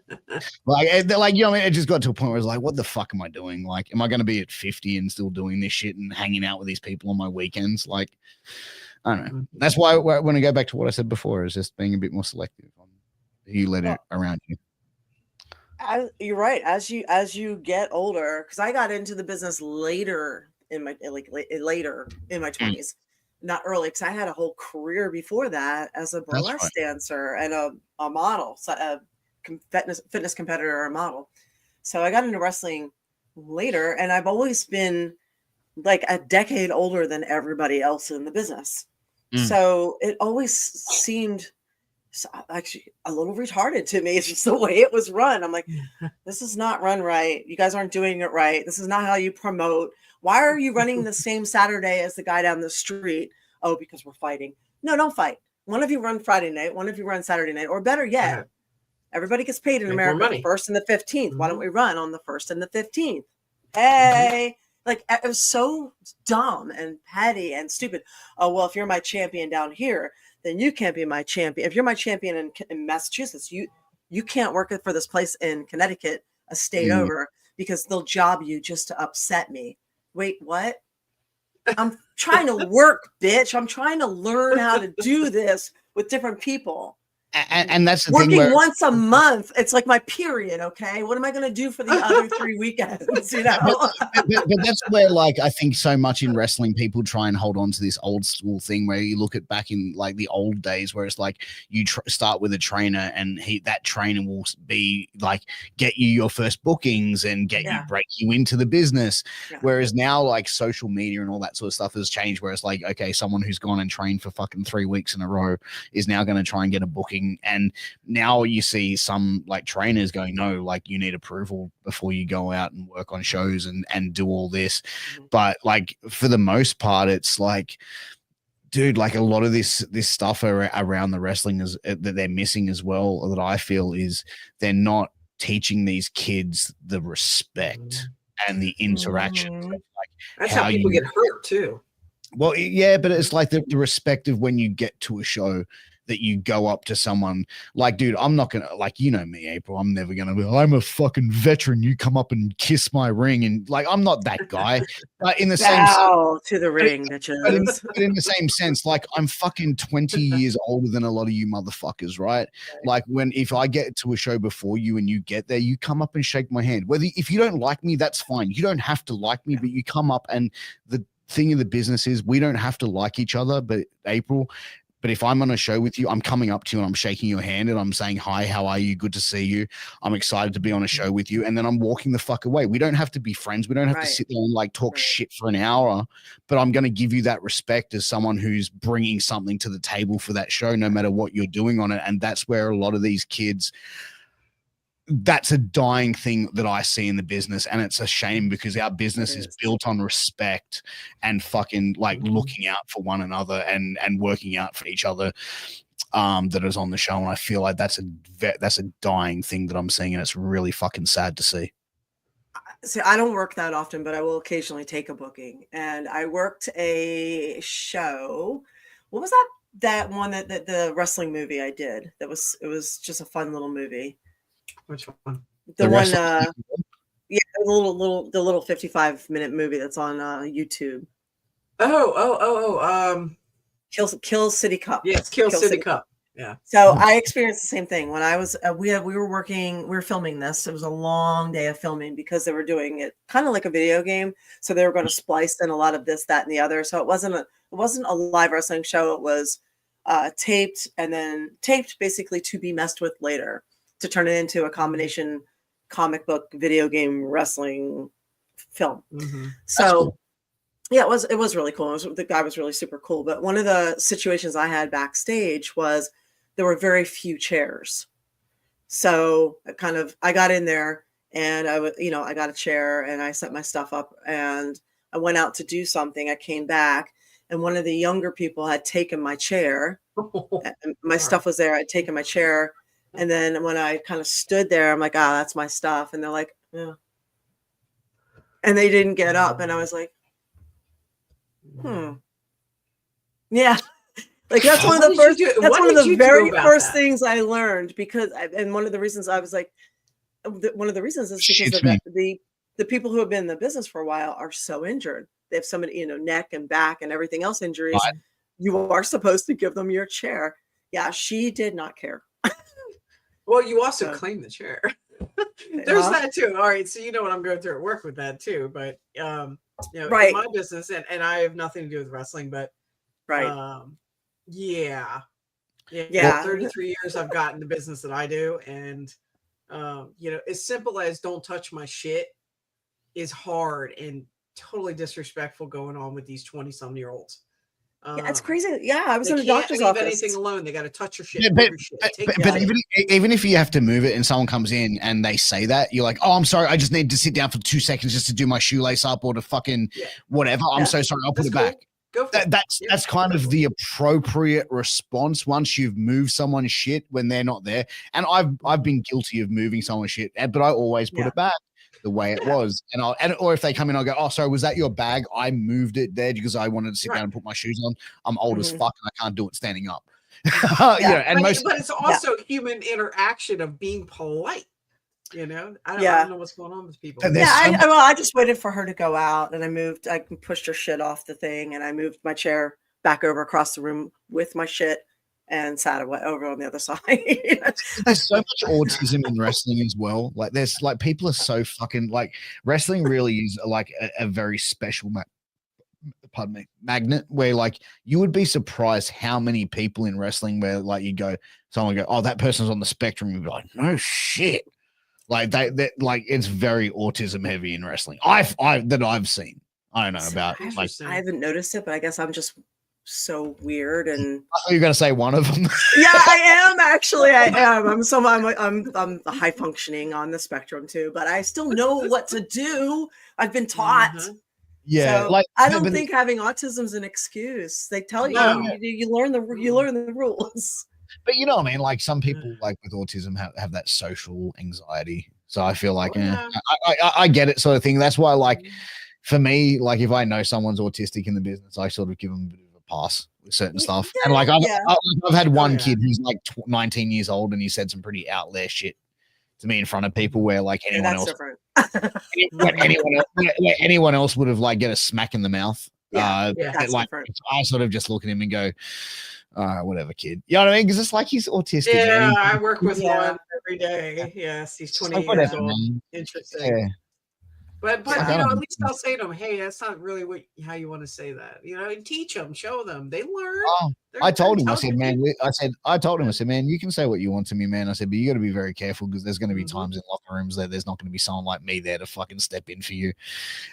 Like, you know what I mean? It just got to a point where it's like, what the fuck am I doing? Like, am I going to be at 50 and still doing this shit and hanging out with these people on my weekends? Like, I don't know. That's why when I go back to what I said before, is just being a bit more selective on who you let it around you. You're right. As you get older, because I got into the business later in my 20s. Not early, because I had a whole career before that as a burlesque dancer and a model, so a fitness competitor or model. So I got into wrestling later, and I've always been like a decade older than everybody else in the business. So it always seemed actually a little retarded to me. It's just the way it was run. I'm like, this is not run right. You guys aren't doing it right. This is not how you promote. Why are you running the same Saturday as the guy down the street? Oh, because we're fighting. No, don't fight. One of you run Friday night, one of you run Saturday night, or better yet, everybody gets paid in America the 1st and the 15th. Why don't we run on the 1st and the 15th? Hey, like, it was so dumb and petty and stupid. Oh, well, if you're my champion down here, then you can't be my champion. If you're my champion in Massachusetts, you can't work for this place in Connecticut, a state over, because they'll job you just to upset me. Wait, what? I'm trying to work, bitch. I'm trying to learn how to do this with different people. And that's the working thing where, once a month. It's like my period. Okay, what am I going to do for the other 3 weekends? You know, but that's where, like, I think so much in wrestling, people try and hold on to this old school thing where you look at back in like the old days, where it's like you start with a trainer, and that trainer will be like get you your first bookings and break you into the business. Whereas now, like, social media and all that sort of stuff has changed, where it's like, okay, someone who's gone and trained for fucking 3 weeks in a row is now going to try and get a booking. And now you see some like trainers going, no, like, you need approval before you go out and work on shows and do all this. But like, for the most part, it's like, dude, like, a lot of this stuff around the wrestling is that they're missing as well, that I feel, is they're not teaching these kids the respect and the interaction. Like, that's how people get hurt too. Well, yeah, but it's like the respect of when you get to a show, that you go up to someone like, dude, I'm not gonna, like, you know me, April, I'm never gonna be, I'm a fucking veteran, you come up and kiss my ring, and like, I'm not that guy. But in the same to the ring, bitches. But in the same sense, like, I'm fucking 20 years older than a lot of you motherfuckers, right? Like, if I get to a show before you and you get there, you come up and shake my hand. If you don't like me, that's fine. You don't have to like me, but you come up, and thing of the business is we don't have to like each other, but April. But if I'm on a show with you, I'm coming up to you and I'm shaking your hand and I'm saying, hi, how are you? Good to see you. I'm excited to be on a show with you. And then I'm walking the fuck away. We don't have to be friends. We don't have to sit there and like talk shit for an hour, but I'm going to give you that respect as someone who's bringing something to the table for that show, no matter what you're doing on it. And that's where a lot of these kids, that's a dying thing that I see in the business. And it's a shame because our business is built on respect and fucking like looking out for one another and working out for each other that is on the show. And I feel like that's a dying thing that I'm seeing. And it's really fucking sad to see. See, I don't work that often, but I will occasionally take a booking. And I worked a show. What was that one that the wrestling movie I did? It was just a fun little movie. Which one? The one, yeah, the little 55-minute movie that's on YouTube. Kill City Cup. Yes, Kill City Cup. Yeah. So I experienced the same thing when I was. We were filming this. It was a long day of filming because they were doing it kind of like a video game. So they were going to splice in a lot of this, that, and the other. So it wasn't a live wrestling show. It was taped basically to be messed with later, to turn it into a combination comic book, video game, wrestling film. So cool. Yeah, it was really cool. The guy was really super cool. But one of the situations I had backstage was there were very few chairs. So I got in there and I got a chair and I set my stuff up and I went out to do something. I came back and one of the younger people had taken my chair. My stuff was there. I'd taken my chair. And then when I kind of stood there, I'm like, that's my stuff. And they're like, yeah. And they didn't get up. And I was like, yeah. Like that's one of the very first things I learned and one of the reasons I was like, one of the reasons is because of the people who have been in the business for a while are so injured. They have so many, neck and back and everything else injuries. Right. You are supposed to give them your chair. Yeah. She did not care. Well, you also claim the chair. There's that too. All right. So you know what I'm going through at work with that too. But in my business, and I have nothing to do with wrestling, but yeah. 33 years I've gotten the business that I do. And as simple as don't touch my shit is hard and totally disrespectful going on with these 20-some-year-olds. It's crazy. Yeah, I was in a doctor's office. Anything alone, they got to touch your shit. Yeah, but even if you have to move it and someone comes in and they say that, you're like, oh, I'm sorry, I just need to sit down for 2 seconds just to do my shoelace up or to fucking whatever. I'm so sorry, I'll put it back. That's kind of the appropriate response once you've moved someone's shit when they're not there. And I've been guilty of moving someone's shit, but I always put it back the way it was. Or if they come in, I'll go, oh, sorry, was that your bag? I moved it there because I wanted to sit down and put my shoes on. I'm old as fuck and I can't do it standing up. But it's also human interaction of being polite. I don't know what's going on with people. I just waited for her to go out and I pushed her shit off the thing and I moved my chair back over across the room with my shit and sat over on the other side. There's so much autism in wrestling as well. Like there's like people are so fucking like wrestling really is like a very special magnet where like you would be surprised how many people in wrestling where like you go, someone go, oh, that person's on the spectrum. You'd be like, no shit. Like that like it's very autism heavy in wrestling. I've seen. I don't know about. I haven't noticed it, but I guess I'm just so weird. And I thought you were gonna say one of them. Yeah, I am actually. I am. I'm high functioning on the spectrum too, but I still know what to do. I've been taught. Yeah, so I don't think having autism is an excuse. They tell you you learn the rules. But you know what I mean? Like some people like with autism have that social anxiety. So I feel like I get it sort of thing. That's why like for me, like if I know someone's autistic in the business, I sort of give them a bit of a pass with certain stuff. And like I've had one kid who's like 19 years old and he said some pretty out there shit to me in front of people where like anyone else would have like get a smack in the mouth. Like I sort of just look at him and go, all right, whatever, kid. You know what I mean? Because it's like he's autistic. Yeah, I work with one every day. Yes, he's 20 years old. Interesting. But Like, you know, at least I'll say to them, hey, that's not really how you want to say that. You know, and teach them, show them. They learn. I told him, I said, intelligent man, people. I told him, I said, man, you can say what you want to me, man. I said, but you got to be very careful because there's going to be Mhm. times in locker rooms that there's not going to be someone like me there to fucking step in for you.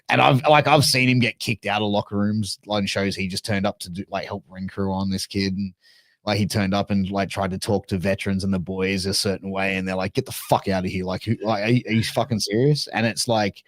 And I've seen him get kicked out of locker rooms on shows. He just turned up to do like help ring crew on this kid, and like he turned up and like tried to talk to veterans and the boys a certain way, and they're like, get the fuck out of here. Like, are you fucking serious? And it's like,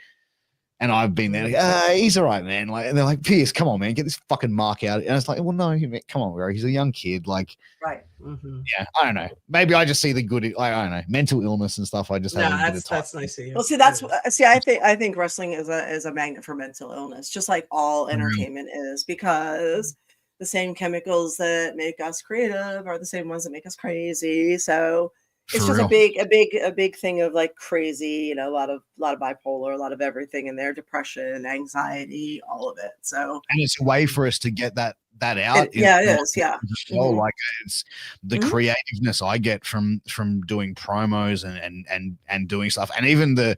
and I've been there, like, he's all right, man. Like, and they're like, Piers, come on, man, get this fucking mark out. And it's like, well, no, come on, bro. He's a young kid. Like, Right. yeah, I don't know. Maybe I just see the good. Like, I don't know, mental illness and stuff. I just have a bit of time. That's nice of you. Well, see, I think wrestling is a magnet for mental illness, just like all entertainment is, because the same chemicals that make us creative are the same ones that make us crazy. So it's For just real. a big thing of like crazy, you know, a lot of bipolar, a lot of everything in there, depression, anxiety, all of it. So, And it's a way for us to get that out. it is. Yeah. Well, like it's the creativeness I get from doing promos and doing stuff, and even the,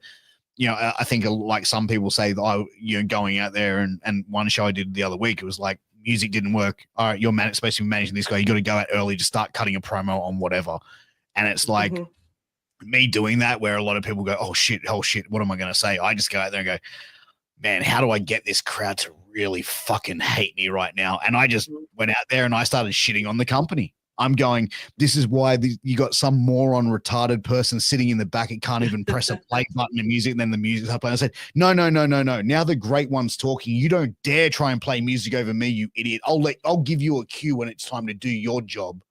you know, I think like some people say, oh, you're going out there, and one show I did the other week, it was like music didn't work. All right, you're supposed to be managing this guy. You got to go out early to start cutting a promo on whatever. And it's like me doing that, where a lot of people go, oh shit, what am I going to say? I just go out there and go, man, how do I get this crowd to really fucking hate me right now? And I just went out there and I started shitting on the company. I'm going, this is why you got some moron retarded person sitting in the back. It can't even press a play button in music. And then the music's up. And I said, no. Now the great one's talking. You don't dare try and play music over me, you idiot. I'll give you a cue when it's time to do your job.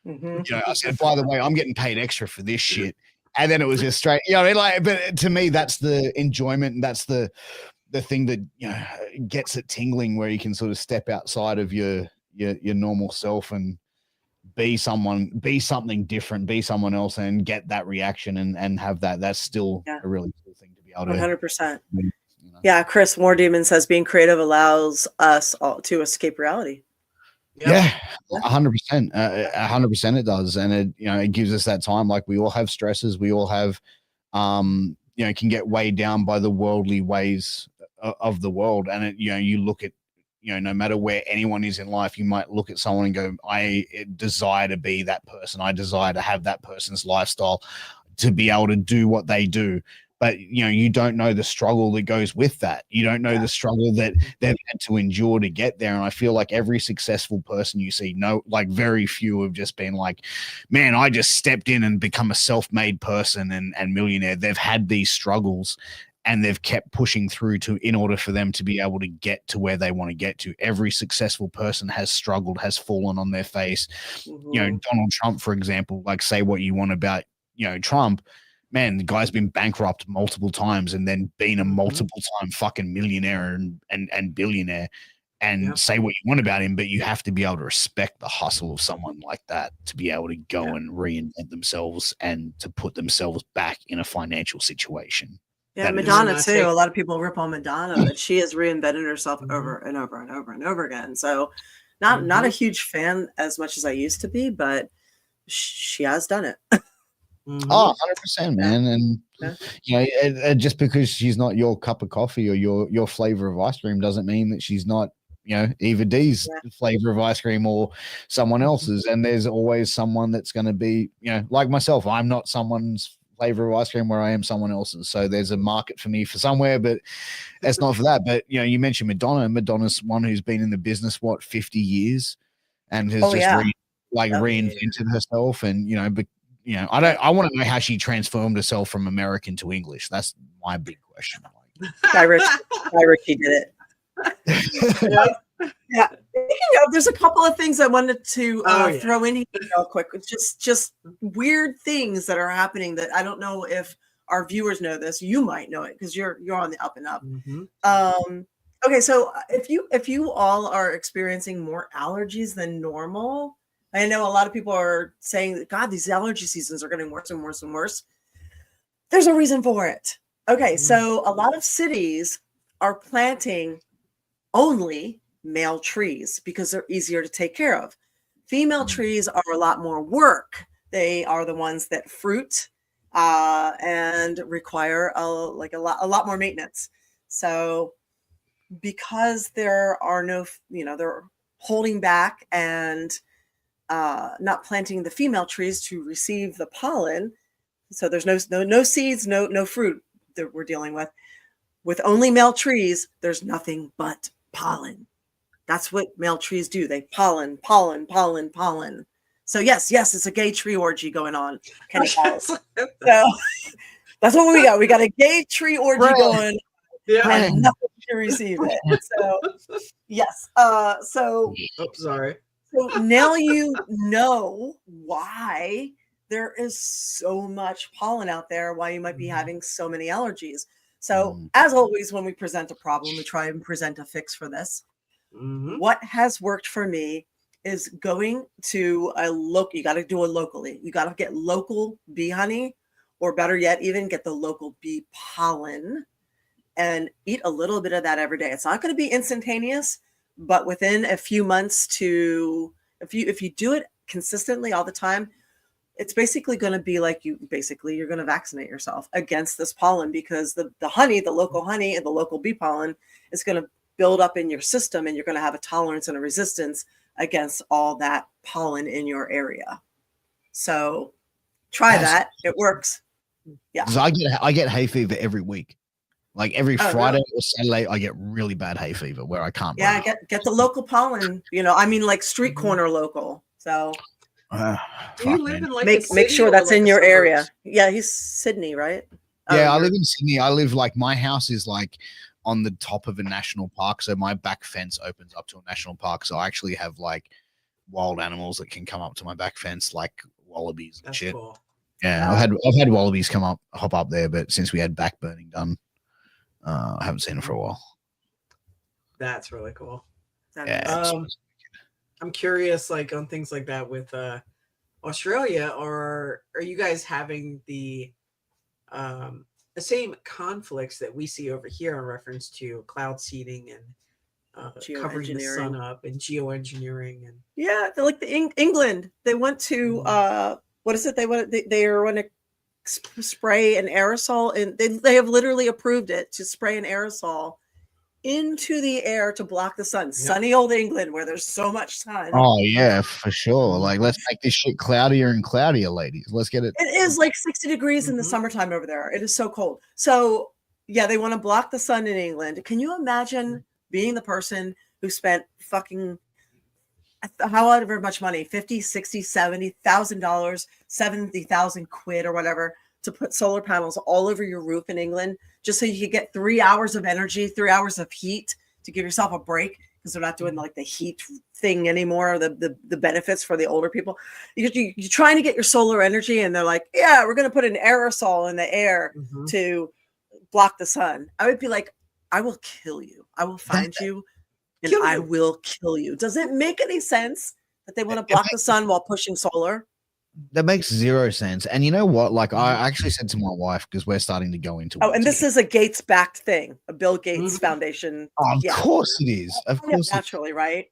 You know, I said, by the way, I'm getting paid extra for this shit. And then it was just straight, you know, I mean, like, but to me, that's the enjoyment, and that's the thing that, you know, gets it tingling, where you can sort of step outside of your normal self and be something different, be someone else, and get that reaction and have that. That's still a really cool thing to be able to 100%. You know. Yeah, Chris War Demon says being creative allows us all to escape reality. Yeah, 100%. 100% it does. And it, you know, it gives us that time. Like, we all have stresses. We all have, you know, can get weighed down by the worldly ways of the world. And it, you know, you look at, you know, no matter where anyone is in life, you might look at someone and go, I desire to be that person. I desire to have that person's lifestyle, to be able to do what they do. But, you know, you don't know the struggle that goes with that. You don't know the struggle that they've had to endure to get there. And I feel like every successful person you see, like very few have just been like, man, I just stepped in and become a self-made person and millionaire. They've had these struggles and they've kept pushing through in order for them to be able to get to where they want to get to. Every successful person has struggled, has fallen on their face. You know, Donald Trump, for example, like, say what you want about, you know, Trump, man, the guy's been bankrupt multiple times and then been a multiple time fucking millionaire and billionaire, and say what you want about him, but you have to be able to respect the hustle of someone like that to be able to go and reinvent themselves and to put themselves back in a financial situation. Yeah, Madonna too. A lot of people rip on Madonna, but she has reinvented herself over and over and over and over again. So not a huge fan as much as I used to be, but she has done it. Oh, 100%, man. And you know, just because she's not your cup of coffee or your flavor of ice cream doesn't mean that she's not, you know, Eva D's flavor of ice cream or someone else's. And there's always someone that's going to be, you know, like myself. I'm not someone's flavor of ice cream where I am someone else's. So there's a market for me for somewhere, but it's not for that. But, you know, you mentioned Madonna. Madonna's one who's been in the business, 50 years, and has reinvented herself. And, you know, but, you know, I want to know how she transformed herself from American to English. That's my big question. Guy Ritchie did it. Yeah. There's a couple of things I wanted to throw in here real quick. It's just weird things that are happening that I don't know if our viewers know this. You might know it because you're on the up and up. Okay, so if you all are experiencing more allergies than normal, I know a lot of people are saying that, God, these allergy seasons are getting worse and worse and worse. There's a reason for it. Okay, so a lot of cities are planting only male trees because they're easier to take care of. Female trees are a lot more work. They are the ones that fruit and require a lot more maintenance. So because there are no, they're holding back and not planting the female trees to receive the pollen. So there's no seeds, no fruit that we're dealing with. With only male trees, there's nothing but pollen. That's what male trees do. They pollen. So yes, it's a gay tree orgy going on. So that's what we got. We got a gay tree orgy going, and nothing to receive it. So yes. So sorry. So now you know why there is so much pollen out there, why you might be having so many allergies. So as always, when we present a problem, we try and present a fix for this. What has worked for me is going to a local, you got to do it locally. You got to get local bee honey, or better yet, even get the local bee pollen and eat a little bit of that every day. It's not going to be instantaneous, but within a few months if you do it consistently all the time, it's basically going to be like you're going to vaccinate yourself against this pollen, because the honey, the local honey and the local bee pollen is going to build up in your system, and you're going to have a tolerance and a resistance against all that pollen in your area. So try that. It works. Yeah. Because I get hay fever every week. Like every Friday or Saturday, I get really bad hay fever where I can't. Yeah, get the local pollen. Like street corner local. So do you live in like make sure that's in your area? Yeah, he's Sydney, right? Yeah, I live in Sydney. I live my house is like on the top of a national park, so my back fence opens up to a national park. So I actually have like wild animals that can come up to my back fence, like wallabies and shit. Cool. Yeah, I've had wallabies hop up there, but since we had back burning done, I haven't seen them for a while. That's really cool. Yeah. I'm curious, like on things like that with Australia, or are you guys having the same conflicts that we see over here in reference to cloud seeding and covering the sun up and geoengineering? And they're like England. They went to what is it? They want to spray an aerosol, and they have literally approved it to spray an aerosol into the air to block the sun. Sunny old England, where there's so much sun. Oh yeah, for sure. Like, let's make this shit cloudier and cloudier, ladies. Let's get it. It is like 60 degrees in the summertime over there. It is so cold. So yeah, they want to block the sun in England. Can you imagine being the person who spent fucking however much money, $50,000, $60,000, $70,000, 70,000 quid or whatever, to put solar panels all over your roof in England, just so you could get 3 hours of energy, 3 hours of heat to give yourself a break, because they're not doing like the heat thing anymore, the benefits for the older people. You're trying to get your solar energy, and they're like, yeah, we're going to put an aerosol in the air to block the sun. I would be like, I will kill you. I will find you and I will kill you. Does it make any sense that they want to block the sun while pushing solar? That makes zero sense. And you know what? Like, I actually said to my wife, because we're starting to go into and this is a Gates-backed thing, a Bill Gates Foundation. Of course it is. Of course, naturally, right?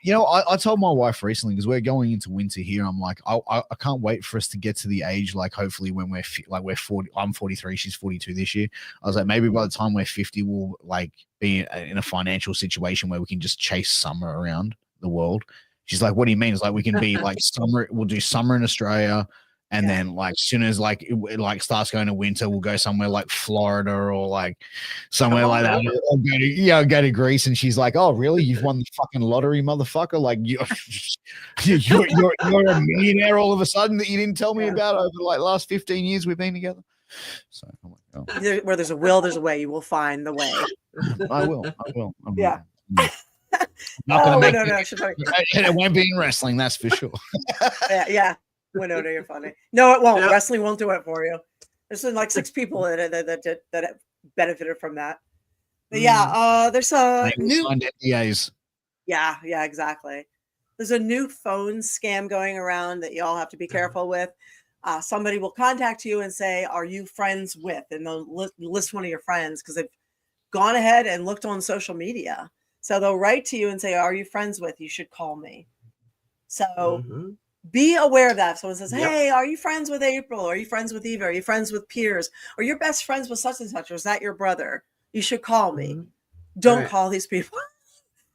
You know, I told my wife recently, because we're going into winter here. I'm like, I can't wait for us to get to the age, like, hopefully when we're 40. I'm 43. She's 42 this year. I was like, maybe by the time we're 50, we'll like be in a financial situation where we can just chase summer around the world. She's like, what do you mean? It's like, we can be like summer. We'll do summer in Australia. And then like, soon as like, it like starts going to winter, we'll go somewhere like Florida or like somewhere like that. Or go to Greece. And she's like, oh, really? You've won the fucking lottery, motherfucker. Like you're a millionaire all of a sudden that you didn't tell me about over like last 15 years we've been together. So I'm like, oh. Where there's a will, there's a way. You will find the way. I will. Yeah. Not gonna make it won't be in wrestling, that's for sure. Yeah. Winona, you're funny. No, it won't. Yep. Wrestling won't do it for you. There's been like 6 people that benefited from that. But there's a new NDAs. Yeah, exactly. There's a new phone scam going around that you all have to be careful with. Somebody will contact you and say, "Are you friends with?" And they'll list one of your friends because they've gone ahead and looked on social media. So they'll write to you and say, "Are you friends with? You should call me." So be aware of that. If someone says, "Hey, are you friends with April? Are you friends with Eva? Are you friends with Piers? Or you're best friends with such and such? Or is that your brother?" you should call me. Mhm. Don't Right. call these people.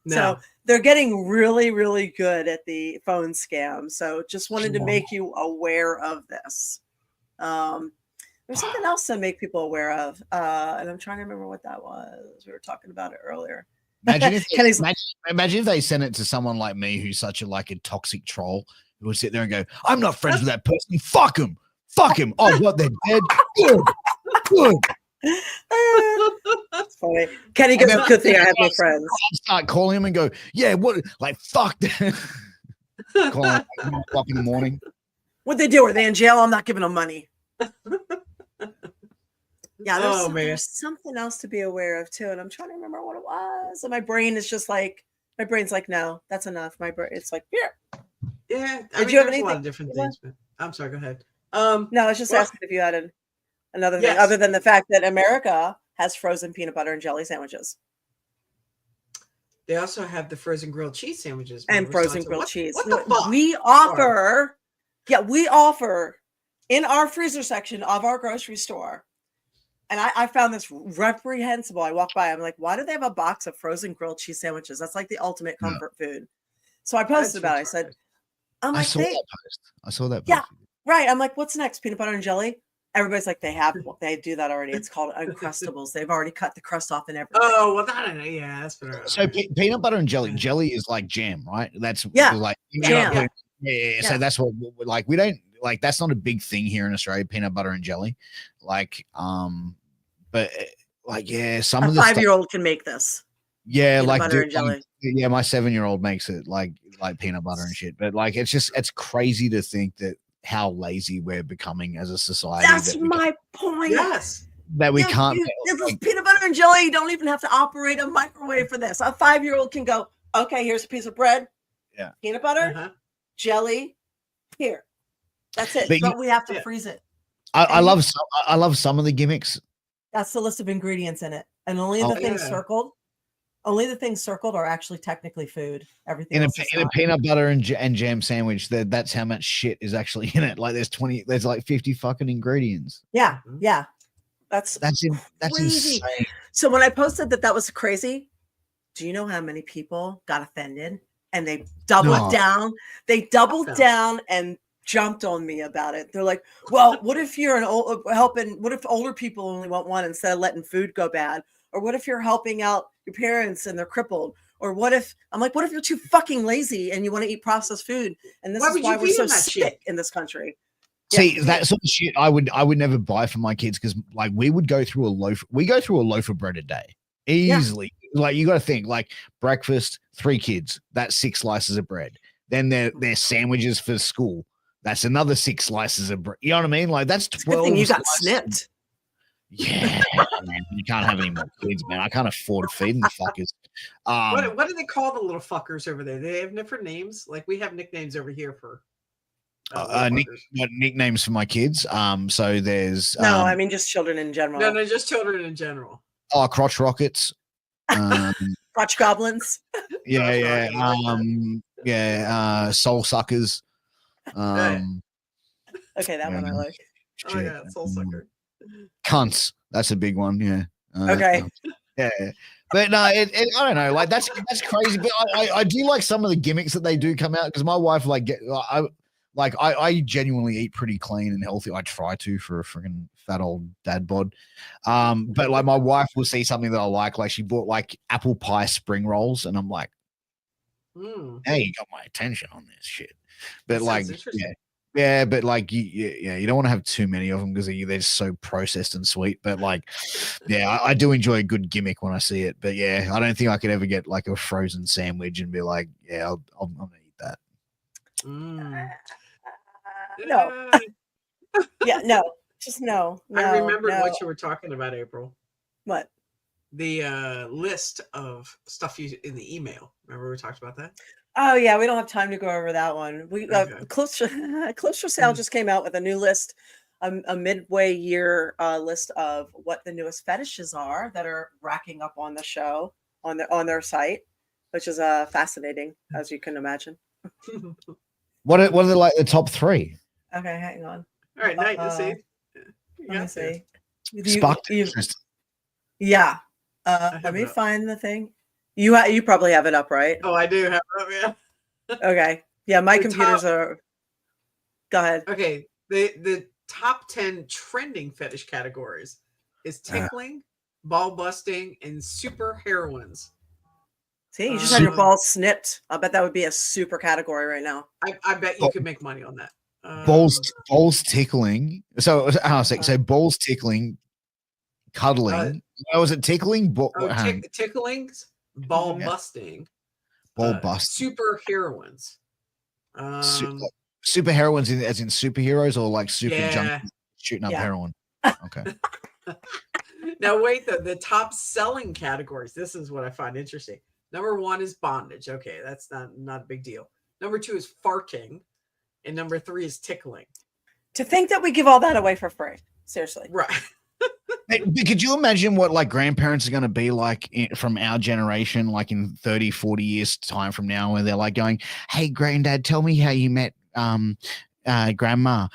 No. So they're getting really, really good at the phone scam. So just wanted to make you aware of this. There's something else to make people aware of. And I'm trying to remember what that was. We were talking about it earlier. Imagine if Kenny's imagine if they sent it to someone like me who's such a toxic troll who would sit there and go, I'm not friends with that person. Fuck him. Fuck him. Oh, what? They're dead. Good. Good. That's funny. Kenny goes, good thing I have no friends. I'd start calling him and go, yeah, what? Like, fuck that. Calling him at 1 o'clock in the morning. What'd they do? Are they in jail? I'm not giving them money. Yeah, there's something else to be aware of too. And I'm trying to remember what it was. And my brain is just like, no, that's enough. My brain, it's like, here. Yeah. Did you have anything? A lot of different things, but I'm sorry, go ahead. No, I was just asking if you had another thing other than the fact that America has frozen peanut butter and jelly sandwiches. They also have the frozen grilled cheese sandwiches. And frozen grilled cheese. What the fuck? We offer in our freezer section of our grocery store. And I found this reprehensible. I walked by, I'm like, why do they have a box of frozen grilled cheese sandwiches? That's like the ultimate comfort food. So I posted about it. I said, I saw that post. I saw that post. Yeah, right. I'm like, what's next? Peanut butter and jelly? Everybody's like, they do that already. It's called Uncrustables. They've already cut the crust off and everything. Oh, well, that's better. So peanut butter and jelly. Jelly is like jam, right? That's like jam. Yeah. So that's what we don't like. That's not a big thing here in Australia. Peanut butter and jelly, but some of the 5-year-old can make this. Yeah, peanut butter and jelly. My 7-year-old makes it like peanut butter and shit. But it's crazy to think that how lazy we're becoming as a society. That's my point. Yes. That we can't. This is peanut butter and jelly. You don't even have to operate a microwave for this. A 5-year-old can go, okay, here's a piece of bread. Yeah. Peanut butter, jelly, here. That's it. But we have to freeze it. I love some of the gimmicks. That's the list of ingredients in it. And only the things circled. Only the things circled are actually technically food. Everything in a peanut butter and jam sandwich, that's how much shit is actually in it. Like there's like 50 fucking ingredients. Yeah, yeah. That's insane. So when I posted that was crazy, do you know how many people got offended and they doubled down? They doubled down and jumped on me about it. They're like, well, what if you're what if older people only want one instead of letting food go bad? Or what if you're helping out your parents and they're crippled? Or what if you're too fucking lazy and you want to eat processed food? And this is why we're so sick in this country. See, that sort of shit I would never buy for my kids because like we go through a loaf of bread a day easily. Yeah. Like you got to think like breakfast, 3 kids, that's 6 slices of bread. Then their sandwiches for school. That's another 6 slices of bread. You know what I mean? Like that's 12. Good thing you got snipped. Yeah, man, you can't have any more kids, man. I can't afford feeding the fuckers. What do they call the little fuckers over there? They have different names. Like we have nicknames over here for nicknames for my kids. So there's I mean just children in general. No, just children in general. Oh, crotch rockets. Crotch goblins. Yeah. Soul suckers. Okay, that one I like. Oh yeah, soul sucker. Cunts. That's a big one. Yeah. Okay. Yeah. But no, I don't know. Like that's crazy. But I do like some of the gimmicks that they do come out because my wife I genuinely eat pretty clean and healthy. I try to for a freaking fat old dad bod. But like my wife will see something that I like she bought like apple pie spring rolls, and I'm like, hey, you got my attention on this shit. But like, yeah, but like, you don't want to have too many of them because they're so processed and sweet. But like, yeah, I do enjoy a good gimmick when I see it. But yeah, I don't think I could ever get like a frozen sandwich and be like, yeah, I'm gonna eat that. No. Yeah, no, just no. I remembered what you were talking about, April. What? The list of stuff in the email. Remember we talked about that? Oh yeah, we don't have time to go over that one. We Close for Sale just came out with a new list, a midway year list of what the newest fetishes are that are racking up on the show on their site, which is fascinating as you can imagine. What are they like the top 3? Okay, hang on. All right, let's see. Let me see. Sparked interest. Yeah. Let me find the thing. You probably have it up, right? Oh, I do have it. Yeah. Okay. Yeah, my The computers top- are. Go ahead. Okay. The top 10 trending fetish categories is tickling, ball busting, and super heroines. See, you just had your balls snipped. I bet that would be a super category right now. I bet you could make money on that. Balls tickling. So balls tickling, cuddling. Was it tickling? Ticklings, ball busting, ball busting, super heroines. Super heroines as in superheroes or like super junkies shooting up heroin. Okay. Now wait, the top selling categories. This is what I find interesting. Number 1 is bondage. Okay, that's not a big deal. Number 2 is farting, and number 3 is tickling. To think that we give all that away for free. Seriously. Right. Could you imagine what like grandparents are going to be like from our generation, like in 30, 40 years time from now, where they're like going, "Hey, granddad, tell me how you met grandma."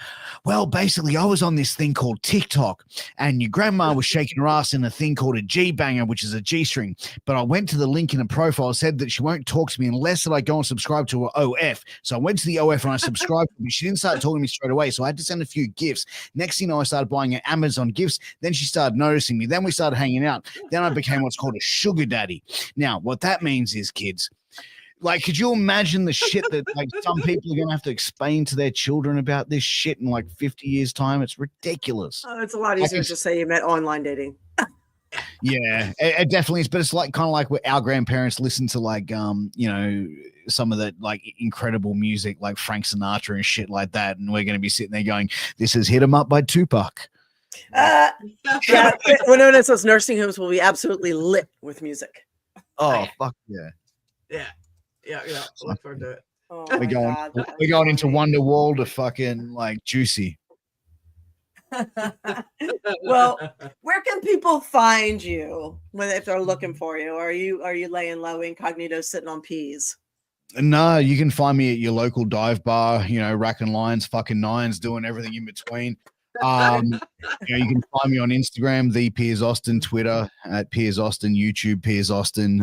Well, basically, I was on this thing called TikTok, and your grandma was shaking her ass in a thing called a G-banger, which is a G-string. But I went to the link in a profile, said that she won't talk to me unless that I go and subscribe to her OF. So I went to the OF and I subscribed to her. She didn't start talking to me straight away, so I had to send a few gifts. Next thing you know, I started buying her Amazon gifts. Then she started noticing me. Then we started hanging out. Then I became what's called a sugar daddy. Now, what that means is, kids, like, could you imagine the shit that like some people are going to have to explain to their children about this shit in like 50 years time? It's ridiculous. Oh, it's a lot easier to say you met online dating. Yeah, it definitely is. But it's like kind of like what our grandparents listened to, like, some of the like incredible music like Frank Sinatra and shit like that. And we're going to be sitting there going, "This is Hit 'Em Up by Tupac." Yeah, when those nursing homes will be absolutely lit with music. Oh, fuck yeah. Yeah. Look forward to it. Oh, we're going into Wonderwall to fucking like Juicy. Well, where can people find you if they're looking for you? Are you laying low incognito sitting on peas? No, you can find me at your local dive bar, racking lines, fucking nines, doing everything in between. You can find me on Instagram, the Piers Austin, Twitter at Piers Austin, YouTube Piers Austin.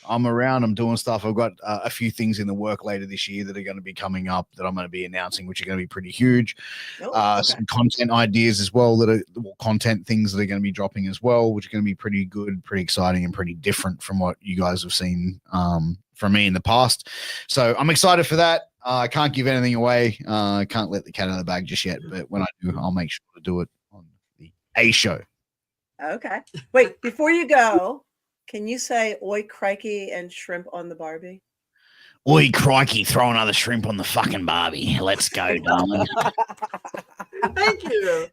I'm around, I'm doing stuff. I've got a few things in the work later this year that are going to be coming up that I'm going to be announcing, which are going to be pretty huge. Some content ideas as well content things that are going to be dropping as well, which are going to be pretty good, pretty exciting, and pretty different from what you guys have seen from me in the past. So I'm excited for that. I can't give anything away. I can't let the cat out of the bag just yet, but when I do, I'll make sure to do it on the A show. Okay. Wait, before you go, can you say "Oi crikey" and shrimp on the Barbie? Oi crikey, throw another shrimp on the fucking Barbie. Let's go, darling. Thank you.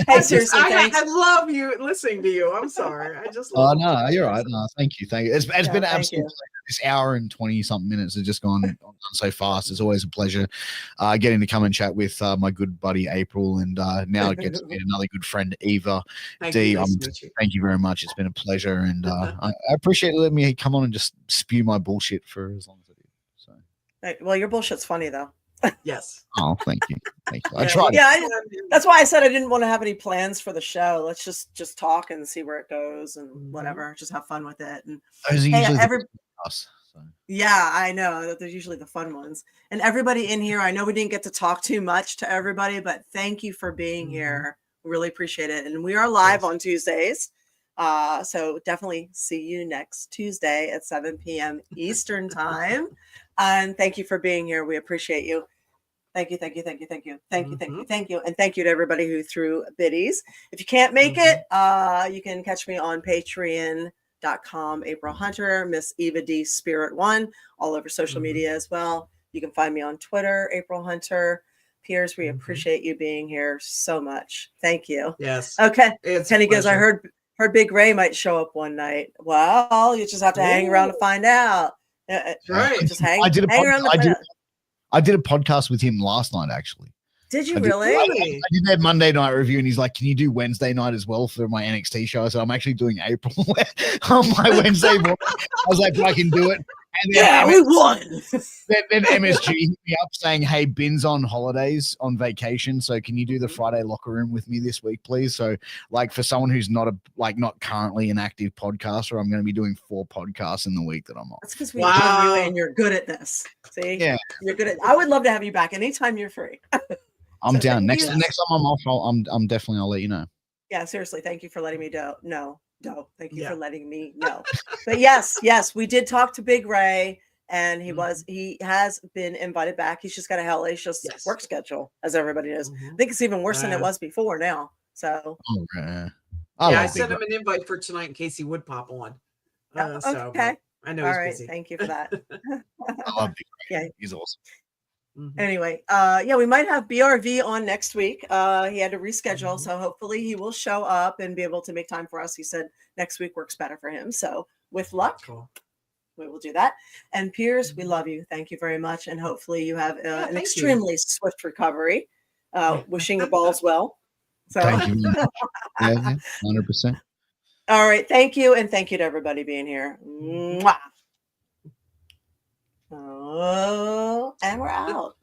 Hey, seriously, I love you listening to you. I'm sorry. I just love no, you're right. No, thank you. It's been absolutely this hour and 20 something minutes has just gone so fast. It's always a pleasure getting to come and chat with my good buddy April, and now I get to meet another good friend, Eva. Thank you very much. It's been a pleasure, and I appreciate letting me come on and just spew my bullshit for as long as I do. So, well, your bullshit's funny though. Yes. Oh, thank you. I tried. Yeah, that's why I said I didn't want to have any plans for the show. Let's just talk and see where it goes and whatever. Just have fun with it. And yeah, I know that there's usually the fun ones. And everybody in here, I know we didn't get to talk too much to everybody, but thank you for being here. We really appreciate it. And we are live on Tuesdays. So definitely see you next Tuesday at 7 p.m. Eastern time. And thank you for being here. We appreciate you. Thank you. And thank you to everybody who threw biddies. If you can't make it, you can catch me on patreon.com, April Hunter, Miss Eva D Spirit One, all over social media as well. You can find me on Twitter, April Hunter. Piers, we appreciate you being here so much. Thank you. Yes. Okay. Penny goes, I heard Big Ray might show up one night. Well, you just have to hang around to find out. Right. Just hang around. I did a podcast with him last night, actually. Did you really? I did that Monday night review, and he's like, "Can you do Wednesday night as well for my NXT show?" I said, "I'm actually doing April on my Wednesday morning." I was like, "I can do it." Yeah, we won. Then MSG hit me up saying, "Hey, Bin's on holidays, on vacation, so can you do the Friday locker room with me this week, please?" So, like, for someone who's not currently an active podcaster, I'm going to be doing 4 podcasts in the week that I'm off. That's because we love you and you're good at this. See, Yeah, you're good at. I would love to have you back anytime you're free. I'm down. Next you. time I'm off, I'm definitely. I'll let you know. Yeah, seriously, thank you for letting me know. Thank you for letting me know. But yes, we did talk to Big Ray, and he has been invited back. He's just got a hellacious work schedule, as everybody knows. I think it's even worse than it was before now. So I sent him an invite for tonight in case he would pop on. Okay. I know All he's right, busy. thank you for that. I love Big Ray. Yeah, he's awesome. Anyway, we might have BRV on next week. He had to reschedule, so hopefully he will show up and be able to make time for us. He said next week works better for him. So with luck, we will do that. And Piers, we love you. Thank you very much. And hopefully you have an extremely swift recovery. Wishing your balls well. So thank you. Yeah, 100%. All right. Thank you. And thank you to everybody being here. Mwah. Oh, and we're out.